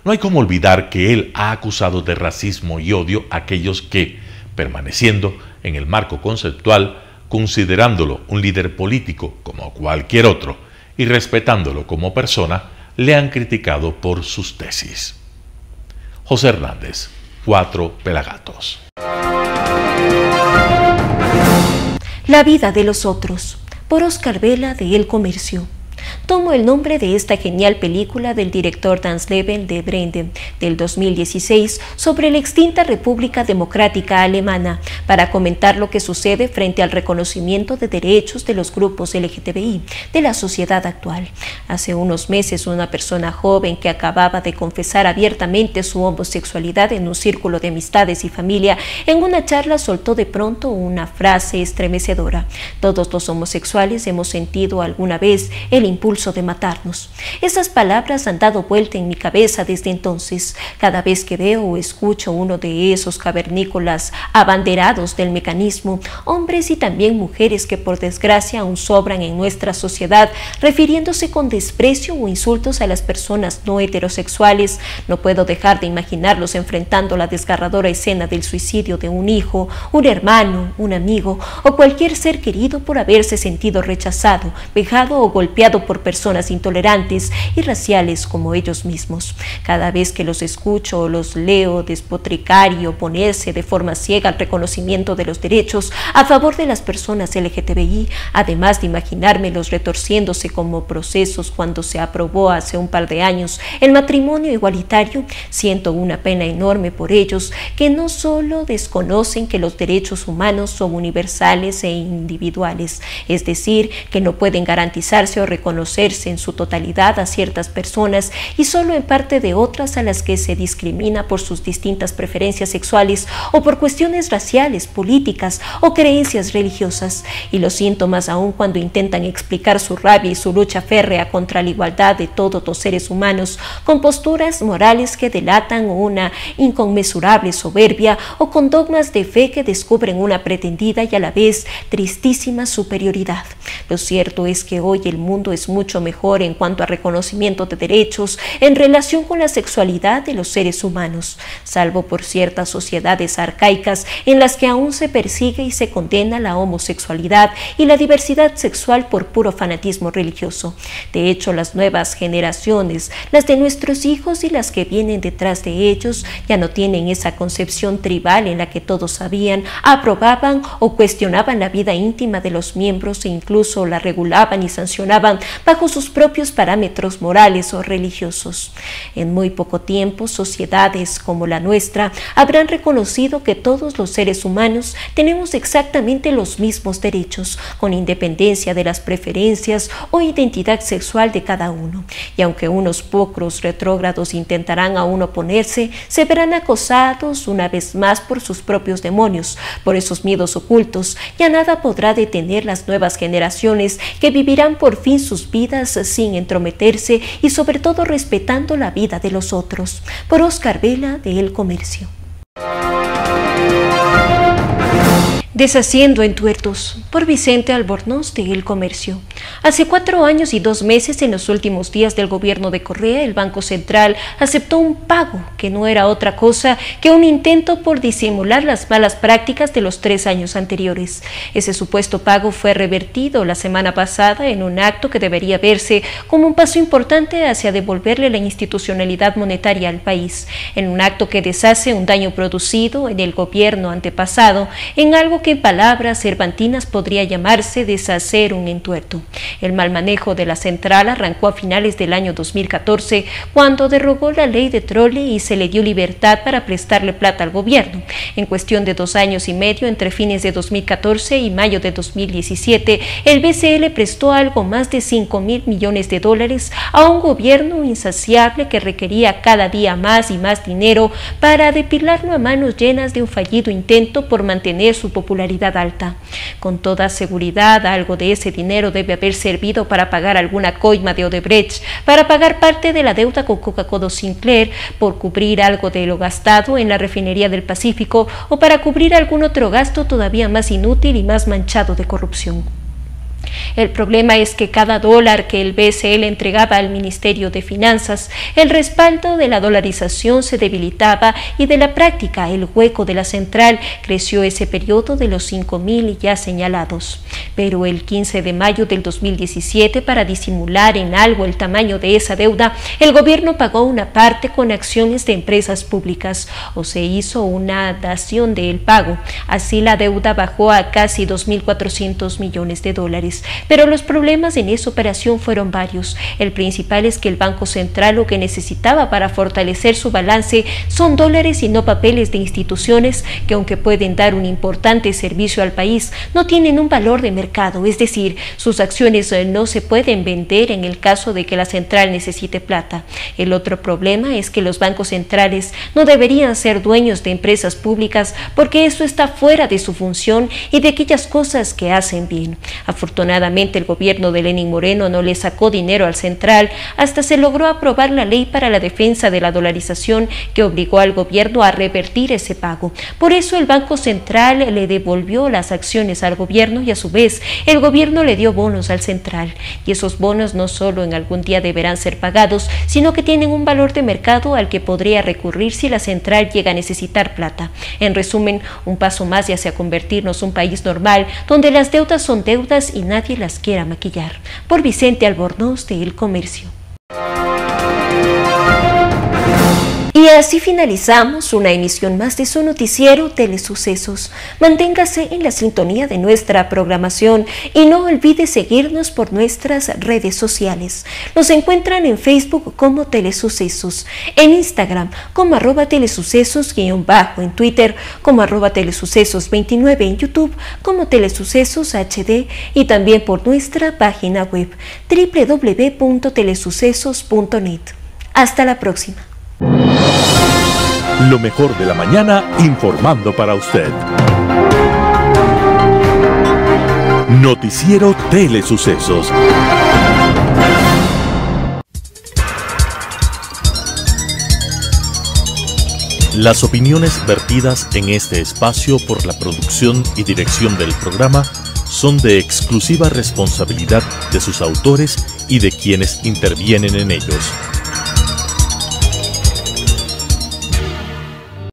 A: no hay como olvidar que él ha acusado de racismo y odio a aquellos que, permaneciendo en el marco conceptual, considerándolo un líder político como cualquier otro y respetándolo como persona, le han criticado por sus tesis. José Hernández, 4 Pelagatos.
C: La vida de los otros, por Oscar Vela de El Comercio. Tomo el nombre de esta genial película del director Das Leben de Brende del 2016 sobre la extinta República Democrática Alemana para comentar lo que sucede frente al reconocimiento de derechos de los grupos LGTBI de la sociedad actual. Hace unos meses una persona joven que acababa de confesar abiertamente su homosexualidad en un círculo de amistades y familia, en una charla soltó de pronto una frase estremecedora: todos los homosexuales hemos sentido alguna vez el impulso de matarnos. Esas palabras han dado vuelta en mi cabeza desde entonces. Cada vez que veo o escucho uno de esos cavernícolas abanderados del mecanismo, hombres y también mujeres que por desgracia aún sobran en nuestra sociedad, refiriéndose con desprecio o insultos a las personas no heterosexuales, no puedo dejar de imaginarlos enfrentando la desgarradora escena del suicidio de un hijo, un hermano, un amigo o cualquier ser querido por haberse sentido rechazado, vejado o golpeado por personas intolerantes y raciales como ellos mismos. Cada vez que los escucho o los leo despotricar y oponerse de forma ciega al reconocimiento de los derechos a favor de las personas LGTBI, además de imaginármelos retorciéndose como procesos cuando se aprobó hace un par de años el matrimonio igualitario, siento una pena enorme por ellos que no solo desconocen que los derechos humanos son universales e individuales, es decir, que no pueden garantizarse o reconocerse en su totalidad a ciertas personas y solo en parte de otras a las que se discrimina por sus distintas preferencias sexuales o por cuestiones raciales, políticas o creencias religiosas. Y lo siento más aún cuando intentan explicar su rabia y su lucha férrea contra la igualdad de todos los seres humanos con posturas morales que delatan una inconmensurable soberbia o con dogmas de fe que descubren una pretendida y a la vez tristísima superioridad. Lo cierto es que hoy el mundo es mucho mejor en cuanto a reconocimiento de derechos en relación con la sexualidad de los seres humanos, salvo por ciertas sociedades arcaicas en las que aún se persigue y se condena la homosexualidad y la diversidad sexual por puro fanatismo religioso. De hecho, las nuevas generaciones, las de nuestros hijos y las que vienen detrás de ellos, ya no tienen esa concepción tribal en la que todos sabían, aprobaban o cuestionaban la vida íntima de los miembros e incluso la regulaban y sancionaban bajo sus propios parámetros morales o religiosos. En muy poco tiempo, sociedades como la nuestra habrán reconocido que todos los seres humanos tenemos exactamente los mismos derechos, con independencia de las preferencias o identidad sexual de cada uno. Y aunque unos pocos retrógrados intentarán aún oponerse, se verán acosados una vez más por sus propios demonios, por esos miedos ocultos. Ya nada podrá detener las nuevas generaciones que vivirán por fin sus vidas sin entrometerse y sobre todo respetando la vida de los otros. Por Oscar Vela de El Comercio. Deshaciendo entuertos, por Vicente Albornoz de El Comercio. Hace 4 años y 2 meses, en los últimos días del gobierno de Correa, el Banco Central aceptó un pago que no era otra cosa que un intento por disimular las malas prácticas de los 3 años anteriores. Ese supuesto pago fue revertido la semana pasada en un acto que debería verse como un paso importante hacia devolverle la institucionalidad monetaria al país, en un acto que deshace un daño producido en el gobierno antepasado, en algo que en palabras cervantinas podría llamarse deshacer un entuerto. El mal manejo de la central arrancó a finales del año 2014, cuando derogó la ley de trole y se le dio libertad para prestarle plata al gobierno. En cuestión de 2 años y medio, entre fines de 2014 y mayo de 2017, el BCE le prestó algo más de $5.000 millones a un gobierno insaciable que requería cada día más y más dinero para depilarlo a manos llenas de un fallido intento por mantener su popularidad alta. Con toda seguridad, algo de ese dinero debe haber servido para pagar alguna coima de Odebrecht, para pagar parte de la deuda con Coca-Cola Sinclair, por cubrir algo de lo gastado en la refinería del Pacífico o para cubrir algún otro gasto todavía más inútil y más manchado de corrupción. El problema es que cada dólar que el BCL entregaba al Ministerio de Finanzas, el respaldo de la dolarización se debilitaba y de la práctica el hueco de la central creció ese periodo de los 5.000 ya señalados. Pero el 15 de mayo del 2017, para disimular en algo el tamaño de esa deuda, el gobierno pagó una parte con acciones de empresas públicas o se hizo una dación del pago. Así la deuda bajó a casi 2.400 millones de dólares. Pero los problemas en esa operación fueron varios. El principal es que el Banco Central lo que necesitaba para fortalecer su balance son dólares y no papeles de instituciones que, aunque pueden dar un importante servicio al país, no tienen un valor de mercado, es decir, sus acciones no se pueden vender en el caso de que la central necesite plata. El otro problema es que los bancos centrales no deberían ser dueños de empresas públicas porque eso está fuera de su función y de aquellas cosas que hacen bien. Afortunadamente, el gobierno de Lenín Moreno no le sacó dinero al central hasta se logró aprobar la ley para la defensa de la dolarización que obligó al gobierno a revertir ese pago. Por eso el Banco Central le devolvió las acciones al gobierno y a su vez el gobierno le dio bonos al central. Y esos bonos no solo en algún día deberán ser pagados, sino que tienen un valor de mercado al que podría recurrir si la central llega a necesitar plata. En resumen, un paso más hacia convertirnos en un país normal donde las deudas son deudas y nadie las quiera maquillar. Por Vicente Albornoz de El Comercio. Y así finalizamos una emisión más de su noticiero Telesucesos. Manténgase en la sintonía de nuestra programación y no olvide seguirnos por nuestras redes sociales. Nos encuentran en Facebook como Telesucesos, en Instagram como @telesucesos_, en Twitter como @telesucesos29, en YouTube como Telesucesos HD y también por nuestra página web www.telesucesos.net. Hasta la próxima.
A: Lo mejor de la mañana informando para usted. Noticiero Telesucesos. Las opiniones vertidas en este espacio por la producción y dirección del programa son de exclusiva responsabilidad de sus autores y de quienes intervienen en ellos.